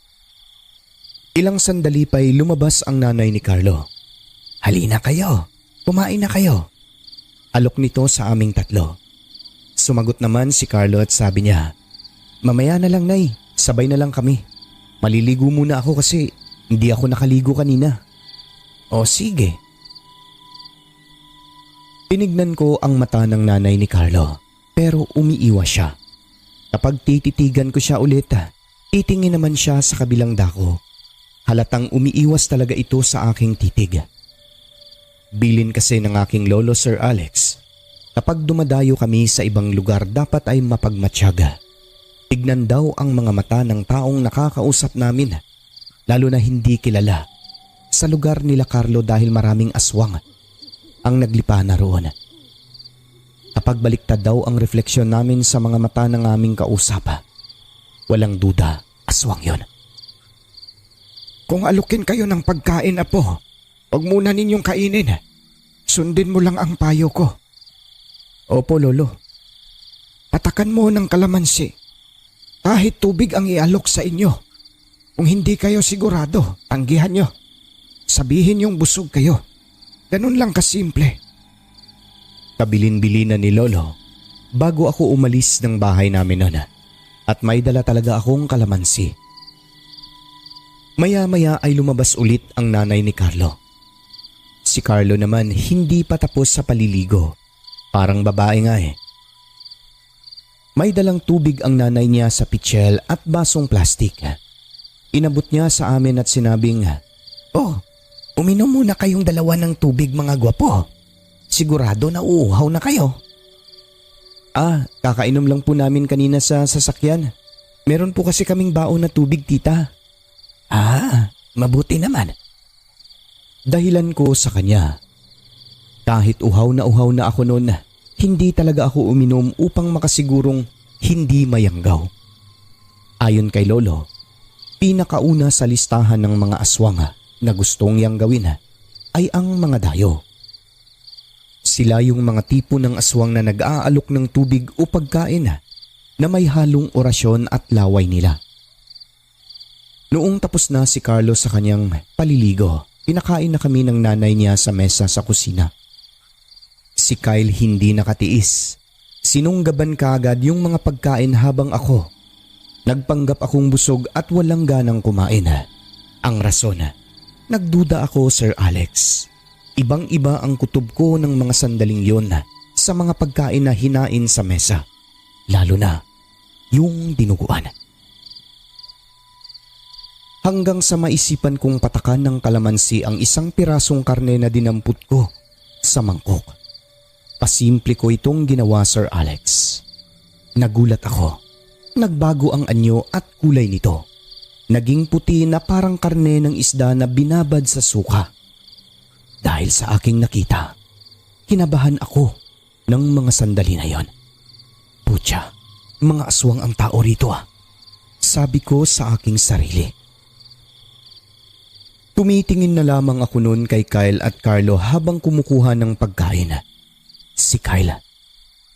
Ilang sandali pa'y lumabas ang nanay ni Carlo. "Halina kayo, kumain na kayo." Alok nito sa aming tatlo. Sumagot naman si Carlo at sabi niya, "Mamaya na lang, Nay, sabay na lang kami. Maliligo muna ako kasi hindi ako nakaligo kanina." "O sige." Tinignan ko ang mata ng nanay ni Carlo pero umiiwas siya. Kapag tititigan ko siya ulit, titingin naman siya sa kabilang dako. Halatang umiiwas talaga ito sa aking titig. Bilin kasi ng aking lolo Sir Alex, kapag dumadayo kami sa ibang lugar dapat ay mapagmatyaga. Tignan daw ang mga mata ng taong nakakausap namin, lalo na hindi kilala, sa lugar nila Carlo dahil maraming aswang ang naglipa na roon. Kapag baliktad daw ang refleksyon namin sa mga mata ng aming kausap, walang duda, aswang yon. Kung alukin kayo ng pagkain, Apo, huwag muna ninyong kainin. Sundin mo lang ang payo ko. Opo, Lolo. Patakan mo ng kalamansi. Kahit tubig ang ialok sa inyo. Kung hindi kayo sigurado, tanggihan nyo. Sabihin yung busog kayo. Ganun lang kasimple. Kabilin-bilinan ni Lolo bago ako umalis ng bahay namin noon at may dala talaga akong kalamansi. Maya-maya ay lumabas ulit ang nanay ni Carlo. Si Carlo naman hindi pa tapos sa paliligo. Parang babae nga eh. May dalang tubig ang nanay niya sa pitsil at basong plastik. Inabot niya sa amin at sinabing, "Oh, uminom muna kayong dalawa ng tubig mga gwapo. Sigurado na uuhaw na kayo." Kakainom lang po namin kanina sa sasakyan. Meron po kasi kaming baon na tubig, tita." Mabuti naman. Dahilan ko sa kanya. Kahit uhaw na ako noon, hindi talaga ako uminom upang makasigurong hindi mayanggaw. Ayon kay Lolo, pinakauna sa listahan ng mga aswang na gustong yanggawin ay ang mga dayo. Sila yung mga tipo ng aswang na nag-aalok ng tubig o pagkain na may halong orasyon at laway nila. Noong tapos na si Carlo sa kanyang paliligo, pinakain na kami ng nanay niya sa mesa sa kusina. Si Kyle hindi nakatiis. Sinunggaban kaagad yung mga pagkain habang ako. Nagpanggap akong busog at walang ganang kumain. Ang rason, nagduda ako, Sir Alex. Ibang-iba ang kutob ko ng mga sandaling yon sa mga pagkain na hinain sa mesa. Lalo na yung dinuguan. Hanggang sa maisipan kong patakan ng kalamansi ang isang pirasong karne na dinampot ko sa mangkok. Pasimple ko itong ginawa, Sir Alex. Nagulat ako. Nagbago ang anyo at kulay nito. Naging puti na parang karne ng isda na binabad sa suka. Dahil sa aking nakita, kinabahan ako ng mga sandali na yon. Putya, mga aswang ang tao rito sabi ko sa aking sarili. Tumitingin na lamang ako noon kay Kyle at Carlo habang kumukuha ng pagkain. Si Kyle,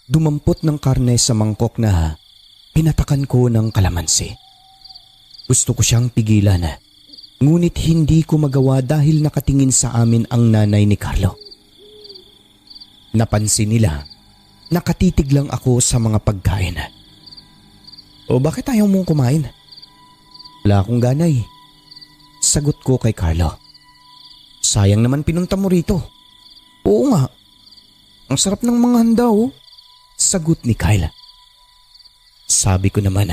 dumampot ng karne sa mangkok na pinatakan ko ng kalamansi. Gusto ko siyang pigilan, ngunit hindi ko magawa dahil nakatingin sa amin ang nanay ni Carlo. Napansin nila, nakatitig lang ako sa mga pagkain. "O bakit ayaw mong kumain?" "Wala akong ganay." Sagot ko kay Carlo. "Sayang naman pinunta mo rito." "Oo nga. Ang sarap ng mga handa Sagot ni Kyle. Sabi ko naman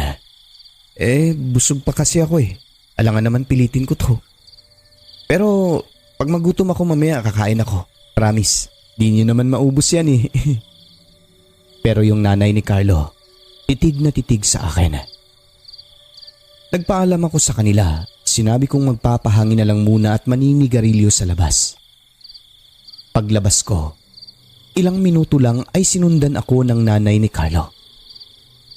busog pa kasi ako Alangan naman pilitin ko to. Pero pag magutom ako mamaya kakain ako. Promise, di niyo naman maubos yan Pero yung nanay ni Carlo, titig na titig sa akin. Nagpaalam ako sa kanila. Sinabi kong magpapahangin na lang muna at maninigarilyo sa labas. Paglabas ko, ilang minuto lang ay sinundan ako ng nanay ni Carlo.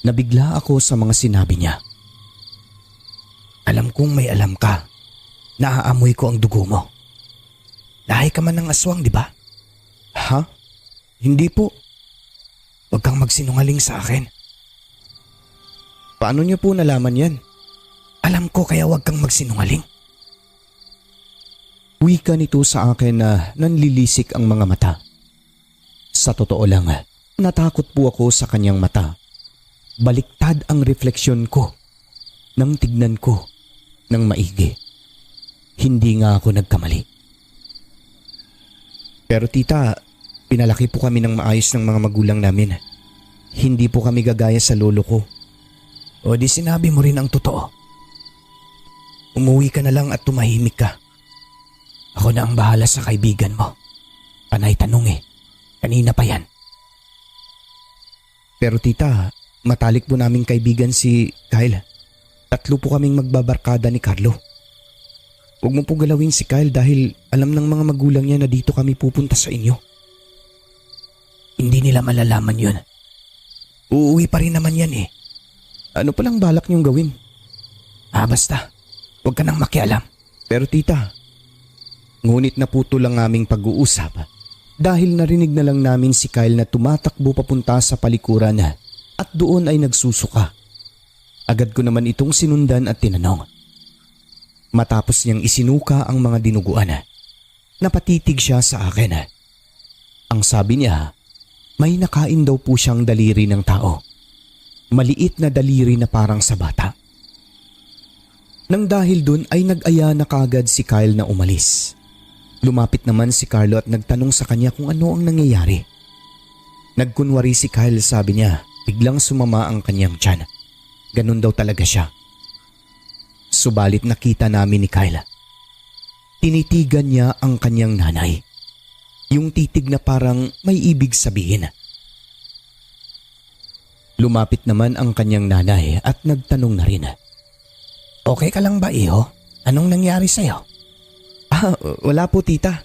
Nabigla ako sa mga sinabi niya. "Alam kong may alam ka. Naaamoy ko ang dugo mo. Lahi ka man ng aswang, di ba?" "Ha? Hindi po." "Huwag kang magsinungaling sa akin." "Paano niyo po nalaman yan?" "Alam ko kaya huwag kang magsinungaling. Wika nito sa akin na nanlilisik ang mga mata. Sa totoo lang, natakot po ako sa kanyang mata. Baliktad ang refleksyon ko nang tignan ko ng maigi. Hindi nga ako nagkamali. Pero tita, pinalaki po kami ng maayos ng mga magulang namin. Hindi po kami gagaya sa lolo ko. O di sinabi mo rin ang totoo. Umuwi ka na lang at tumahimik ka. Ako na ang bahala sa kaibigan mo. Panay tanong eh. Kanina pa yan. Pero tita, matalik po naming kaibigan si Kyle. 3 po kaming magbabarkada ni Carlo. Huwag mo po galawin si Kyle dahil alam ng mga magulang niya na dito kami pupunta sa inyo. Hindi nila malalaman yun. Uuwi pa rin naman yan eh. Ano palang balak niyong gawin? Basta. Huwag ka nang makialam. Pero tita, ngunit naputo lang aming pag-uusap dahil narinig na lang namin si Kyle na tumatakbo papunta sa palikuran at doon ay nagsusuka. Agad ko naman itong sinundan at tinanong. Matapos niyang isinuka ang mga dinuguan, napatitig siya sa akin. Ang sabi niya, may nakain daw po siyang daliri ng tao. Maliit na daliri na parang sa bata. Nang dahil dun ay nag-aya na kagad si Kyle na umalis. Lumapit naman si Carlo at nagtanong sa kanya kung ano ang nangyayari. Nagkunwari si Kyle, sabi niya, biglang sumama ang kanyang tiyan. Ganun daw talaga siya. Subalit nakita namin ni Kyle. Tinitigan niya ang kanyang nanay. Yung titig na parang may ibig sabihin. Lumapit naman ang kanyang nanay at nagtanong na rin. Okay ka lang ba, iho? Anong nangyari sa'yo? Wala po tita.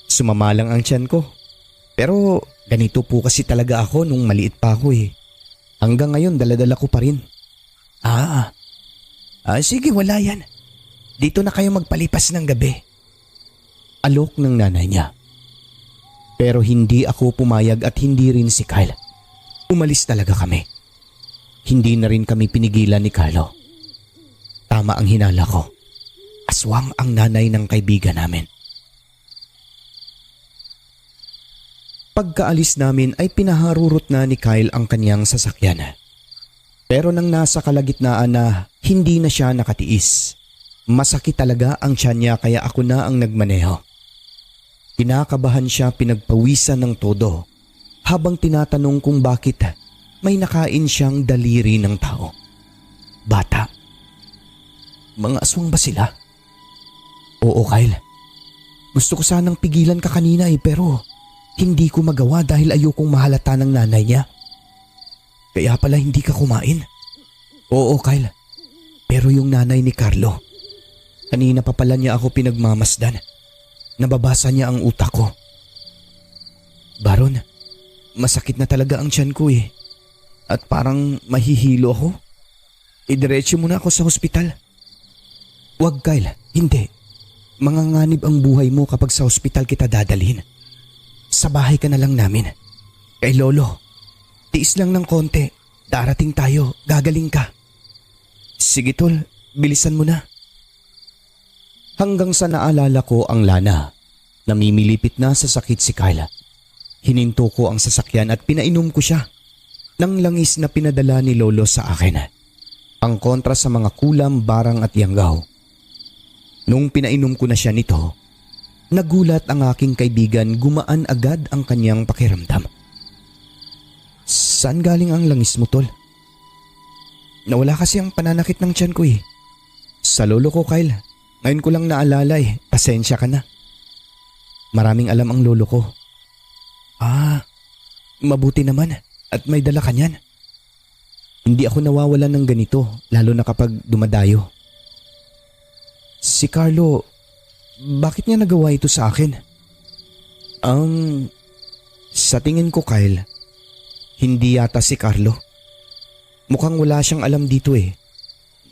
Sumama lang ang tiyan ko. Pero ganito po kasi talaga ako nung maliit pa ako eh. Hanggang ngayon daladala ko pa rin. Sige, wala yan. Dito na kayo magpalipas ng gabi. Alok ng nanay niya. Pero hindi ako pumayag at hindi rin si Kyle. Umalis talaga kami. Hindi na rin kami pinigilan ni Carlo. Tama ang hinala ko. Aswang ang nanay ng kaibigan namin. Pagkaalis namin ay pinaharurot na ni Kyle ang kanyang sasakyan. Pero nang nasa kalagitnaan na hindi na siya nakatiis. Masakit talaga ang tiyan niya kaya ako na ang nagmaneho. Kinakabahan siya, pinagpawisan ng todo habang tinatanong kung bakit may nakain siyang daliri ng tao. Bata. Mga aswang ba sila? Oo, Kyle. Gusto ko sanang pigilan ka kanina pero hindi ko magawa dahil ayokong mahalata ng nanay niya. Kaya pala hindi ka kumain. Oo, Kyle. Pero yung nanay ni Carlo, kanina pa pala niya ako pinagmamasdan. Nababasa niya ang utak ko. Baron, masakit na talaga ang tiyan ko eh. At parang mahihilo ako. Idiretso mo na ako sa ospital. Wag, Kyle. Hindi. Manganganib ang buhay mo kapag sa ospital kita dadalhin. Sa bahay ka na lang namin. Kay Lolo. Tiis lang ng konti. Darating tayo. Gagaling ka. Sige tol, bilisan mo na. Hanggang sa naalala ko ang Lana. Namimilipit na sa sakit si Kyle. Hininto ko ang sasakyan at pinainom ko siya ng langis na pinadala ni Lolo sa akin. Ang kontra sa mga kulam, barang at yanggaw. Nung pinainom ko na siya nito, nagulat ang aking kaibigan, gumaan agad ang kanyang pakiramdam. Saan galing ang langis mo, tol? Nawala kasi ang pananakit ng tiyan ko eh. Sa lolo ko, Kyle. Ngayon ko lang naalala eh. Pasensya ka na. Maraming alam ang lolo ko. Mabuti naman at may dala ka niyan. Hindi ako nawawalan ng ganito, lalo na kapag dumadayo. Si Carlo, bakit niya nagawa ito sa akin? Sa tingin ko, Kyle, hindi yata si Carlo. Mukhang wala siyang alam dito eh.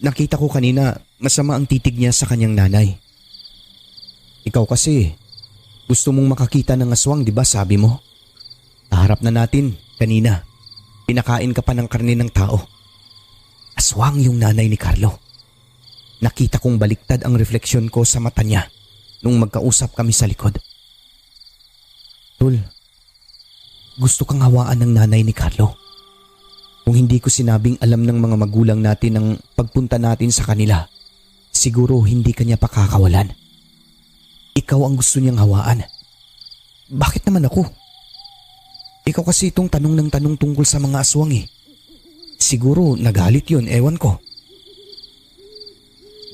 Nakita ko kanina masama ang titig niya sa kanyang nanay. Ikaw kasi, gusto mong makakita ng aswang, di ba sabi mo? Kaharap na natin kanina. Pinakain ka pa ng karne ng tao. Aswang yung nanay ni Carlo. Nakita kong baliktad ang refleksyon ko sa mata niya nung magkausap kami sa likod. Tol, gusto kang hawaan ng nanay ni Carlo. Kung hindi ko sinabing alam ng mga magulang natin ang pagpunta natin sa kanila, siguro hindi kanya pakakawalan. Ikaw ang gusto niyang hawaan. Bakit naman ako? Ikaw kasi itong tanong ng tanong tungkol sa mga aswang eh. Siguro nagalit yun, ewan ko.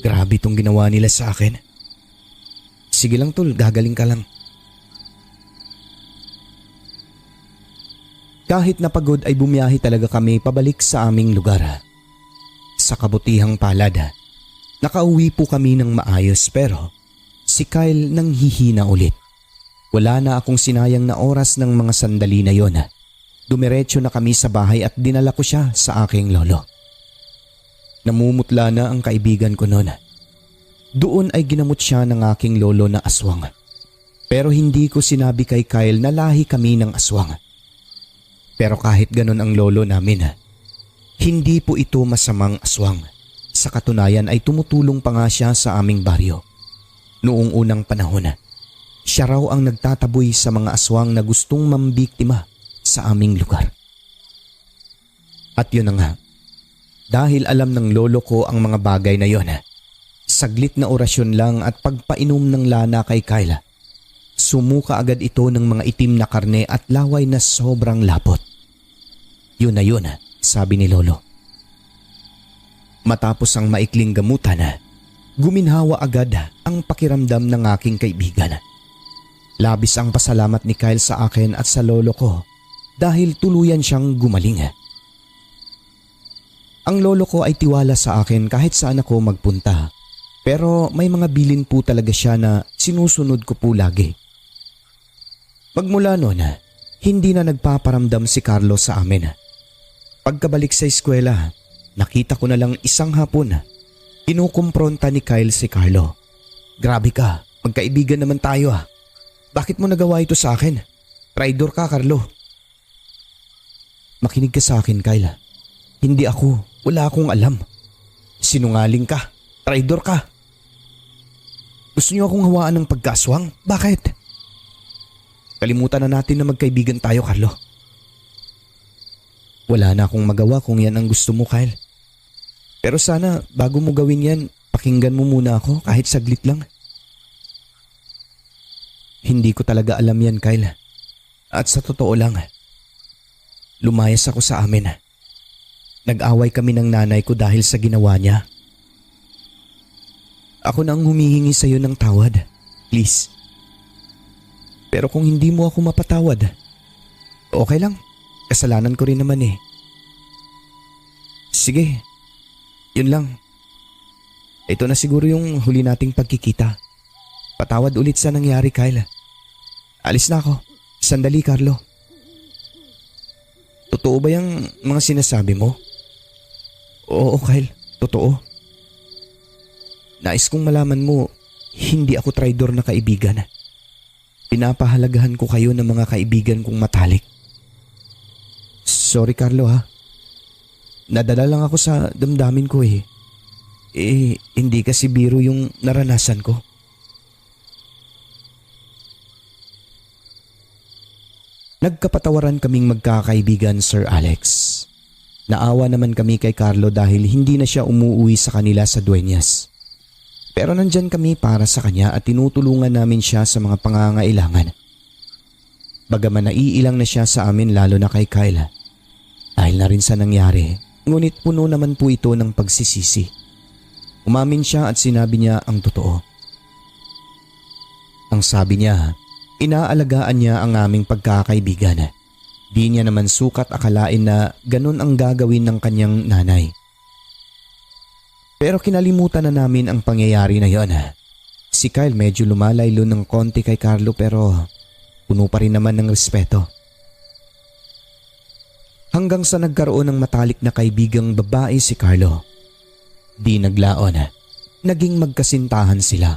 Grabe itong ginawa nila sa akin. Sige lang tol, gagaling ka lang. Kahit napagod ay bumiyahe talaga kami pabalik sa aming lugar. Sa kabutihang palad, nakauwi po kami ng maayos pero si Kyle nanghihina ulit. Wala na akong sinayang na oras ng mga sandali na yon. Dumiretso na kami sa bahay at dinala ko siya sa aking lolo. Namumutla na ang kaibigan ko noon. Doon ay ginamot siya ng aking lolo na aswang. Pero hindi ko sinabi kay Kyle na lahi kami ng aswang. Pero kahit ganun ang lolo namin, hindi po ito masamang aswang. Sa katunayan ay tumutulong pa nga siya sa aming baryo. Noong unang panahon, siya raw ang nagtataboy sa mga aswang na gustong mambiktima sa aming lugar. At yun na nga, dahil alam ng lolo ko ang mga bagay na yon, saglit na orasyon lang at pagpainom ng lana kay Kyle, sumuka agad ito ng mga itim na karne at laway na sobrang lapot. Yun na yun, sabi ni lolo. Matapos ang maikling gamutan, guminhawa agad ang pakiramdam ng aking kaibigan. Labis ang pasalamat ni Kyle sa akin at sa lolo ko dahil tuluyan siyang gumaling. Ang lolo ko ay tiwala sa akin kahit saan ako magpunta. Pero may mga bilin po talaga siya na sinusunod ko po lagi. Magmula noon, hindi na nagpaparamdam si Carlo sa amin. Pagkabalik sa eskwela, nakita ko na lang isang hapon, kinukumpronta ni Kyle si Carlo. Grabe ka, magkaibigan naman tayo ah. Bakit mo nagawa ito sa akin? Traidor ka, Carlo. Makinig ka sa akin, Kyle. Hindi ako, wala akong alam. Sinungaling ka, traidor ka. Gusto niyo akong hawaan ng pagkaswang? Bakit? Kalimutan na natin na magkaibigan tayo, Carlo. Wala na akong magawa kung yan ang gusto mo, Kyle. Pero sana bago mo gawin yan, pakinggan mo muna ako kahit saglit lang. Hindi ko talaga alam yan, Kyle. At sa totoo lang, lumayas ako sa amin. Nag-away kami ng nanay ko dahil sa ginawa niya. Ako na ang humihingi sa iyo ng tawad. Please. Pero kung hindi mo ako mapatawad, okay lang. Kasalanan ko rin naman eh. Sige. Yun lang. Ito na siguro yung huli nating pagkikita. Patawad ulit sa nangyari, Kyle. Alis na ako. Sandali, Carlo. Totoo ba yung mga sinasabi mo? Oo, Kyle. Totoo. Nais kong malaman mo, hindi ako traidor na kaibigan. Pinapahalagahan ko kayo ng mga kaibigan kong matalik. Sorry, Carlo ha. Nadala lang ako sa damdamin ko eh. Hindi kasi biro yung naranasan ko. Nagkapatawaran kaming magkakaibigan, Sir Alex. Naawa naman kami kay Carlo dahil hindi na siya umuwi sa kanila sa Dueñas. Pero nandyan kami para sa kanya at tinutulungan namin siya sa mga pangangailangan. Bagaman naiilang na siya sa amin lalo na kay Kyle. Dahil na rin sa nangyari, ngunit puno naman po ito ng pagsisisi. Umamin siya at sinabi niya ang totoo. Ang sabi niya, inaalagaan niya ang aming pagkakaibigan. Di niya naman sukat akalain na ganun ang gagawin ng kanyang nanay. Pero kinalimutan na namin ang pangyayari na yon. Si Kyle medyo lumalaylo ng konti kay Carlo pero puno pa rin naman ng respeto. Hanggang sa nagkaroon ng matalik na kaibigang babae si Carlo. Di naglaon, naging magkasintahan sila.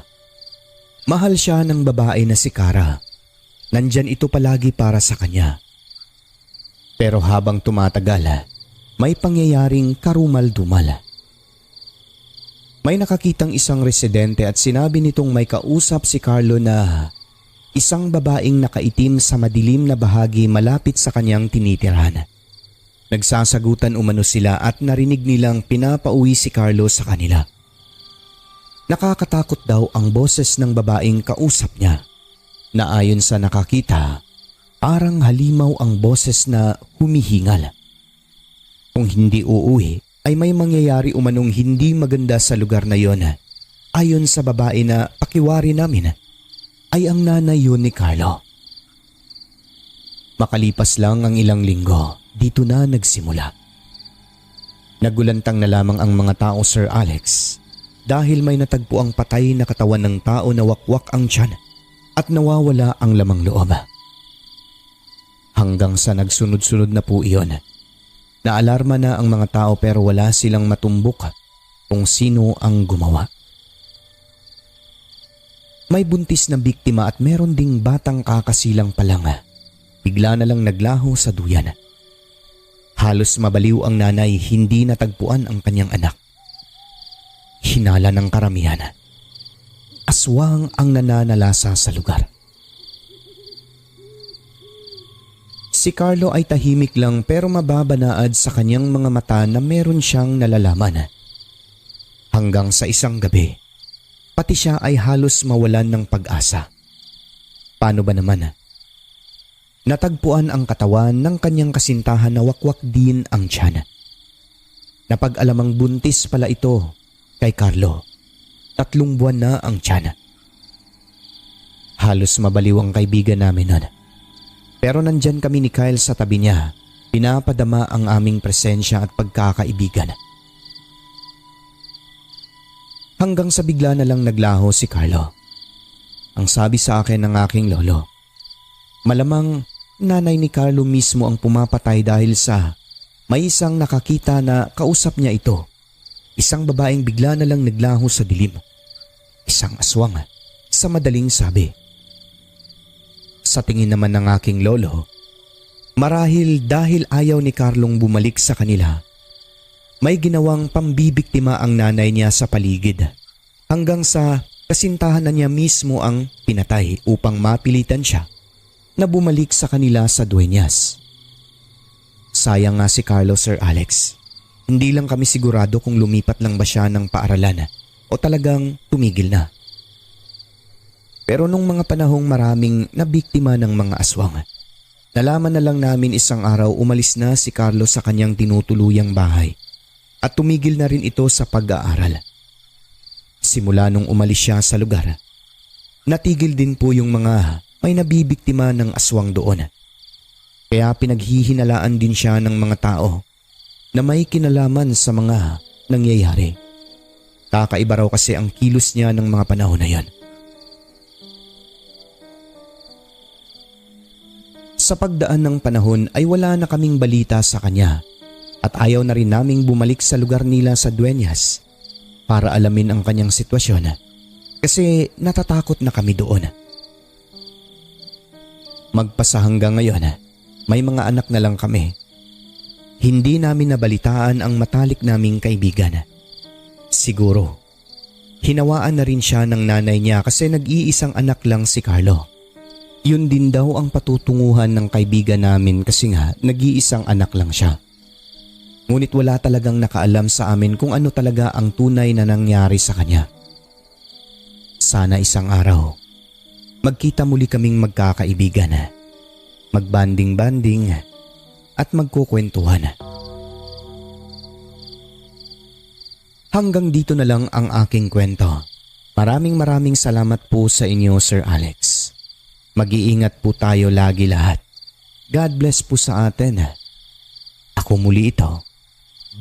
Mahal siya ng babae na si Cara. Nandyan ito palagi para sa kanya. Pero habang tumatagal, may pangyayaring karumal-dumal. May nakakitang isang residente at sinabi nitong may kausap si Carlo na isang babaeng nakaitim sa madilim na bahagi malapit sa kanyang tinitirahan. Nagsasagutan umano sila at narinig nilang pinapauwi si Carlo sa kanila. Nakakatakot daw ang boses ng babaeng kausap niya na ayon sa nakakita, parang halimaw ang boses na humihingal. Kung hindi uuwi ay may mangyayari umanong hindi maganda sa lugar na yon. Ayon sa babae na pakiwari namin ay ang nanay yun ni Carlo. Makalipas lang ang ilang linggo, dito na nagsimula. Nagulantang na lamang ang mga tao, Sir Alex, dahil may natagpo ang patay na katawan ng tao na wakwak ang tiyan at nawawala ang lamang loob. Hanggang sa nagsunod-sunod na po iyon. Naalarma na ang mga tao pero wala silang matumbok kung sino ang gumawa. May buntis na biktima at meron ding batang kakasilang pa lang. Bigla na lang naglaho sa duyan. Halos mabaliw ang nanay, hindi natagpuan ang kanyang anak. Hinala ng karamihan. Aswang ang nananalasa sa lugar. Si Carlo ay tahimik lang pero mababanaad sa kanyang mga mata na meron siyang nalalaman. Hanggang sa isang gabi, pati siya ay halos mawalan ng pag-asa. Paano ba naman? Natagpuan ang katawan ng kanyang kasintahan na wakwak din ang tiyan. Napag-alamang buntis pala ito kay Carlo. 3 buwan na ang tiyan. Halos mabaliw ang kaibigan namin nun. Pero nandyan kami ni Kyle sa tabi niya, pinapadama ang aming presensya at pagkakaibigan. Hanggang sa bigla na lang naglaho si Carlo. Ang sabi sa akin ng aking lolo, malamang nanay ni Carlo mismo ang pumapatay dahil sa may isang nakakita na kausap niya ito. Isang babaeng bigla na lang naglaho sa dilim. Isang aswang, sa madaling sabi. Sa tingin naman ng aking lolo, marahil dahil ayaw ni Carlong bumalik sa kanila, may ginawang pambibiktima ang nanay niya sa paligid hanggang sa kasintahan na niya mismo ang pinatay upang mapilitan siya na bumalik sa kanila sa Dueñas. Sayang nga si Carlo, Sir Alex. Hindi lang kami sigurado kung lumipat lang ba siya ng paaralan o talagang tumigil na. Pero nung mga panahong maraming nabiktima ng mga aswang, nalaman na lang namin isang araw umalis na si Carlo sa kanyang tinutuluyang bahay at tumigil na rin ito sa pag-aaral. Simula nung umalis siya sa lugar, natigil din po yung mga may nabibiktima ng aswang doon. Kaya pinaghihinalaan din siya ng mga tao na may kinalaman sa mga nangyayari. Kakaiba raw kasi ang kilos niya ng mga panahon na yan. Sa pagdaan ng panahon ay wala na kaming balita sa kanya at ayaw na rin naming bumalik sa lugar nila sa Dueñas para alamin ang kanyang sitwasyon kasi natatakot na kami doon. Magpasa hanggang ngayon, may mga anak na lang kami. Hindi namin nabalitaan ang matalik naming kaibigan. Siguro, hinawaan na rin siya ng nanay niya kasi nag-iisang anak lang si Carlo. Yun din daw ang patutunguhan ng kaibigan namin kasi nga nag-iisang anak lang siya. Ngunit wala talagang nakaalam sa amin kung ano talaga ang tunay na nangyari sa kanya. Sana isang araw, magkita muli kaming magkakaibigan, magbanding-banding at magkukwentuhan. Hanggang dito na lang ang aking kwento. Maraming salamat po sa inyo, Sir Alex. Mag-iingat po tayo lagi lahat. God bless po sa atin. Ako muli ito,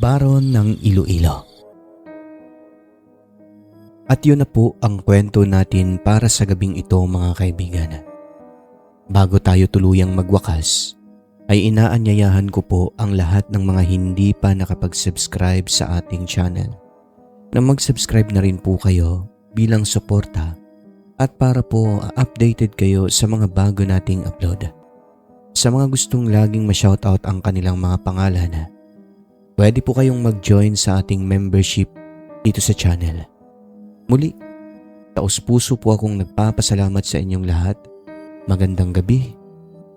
Baron ng Iloilo. At yun na po ang kwento natin para sa gabing ito, mga kaibigan. Bago tayo tuluyang magwakas, ay inaanyayahan ko po ang lahat ng mga hindi pa nakapag-subscribe sa ating channel na mag-subscribe na rin po kayo bilang suporta at para po updated kayo sa mga bago nating upload. Sa mga gustong laging ma-shoutout ang kanilang mga pangalan, pwede po kayong mag-join sa ating membership dito sa channel. Muli, taos-puso po akong nagpapasalamat sa inyong lahat. Magandang gabi.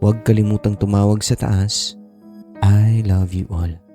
Huwag kalimutang tumawag sa taas. I love you all.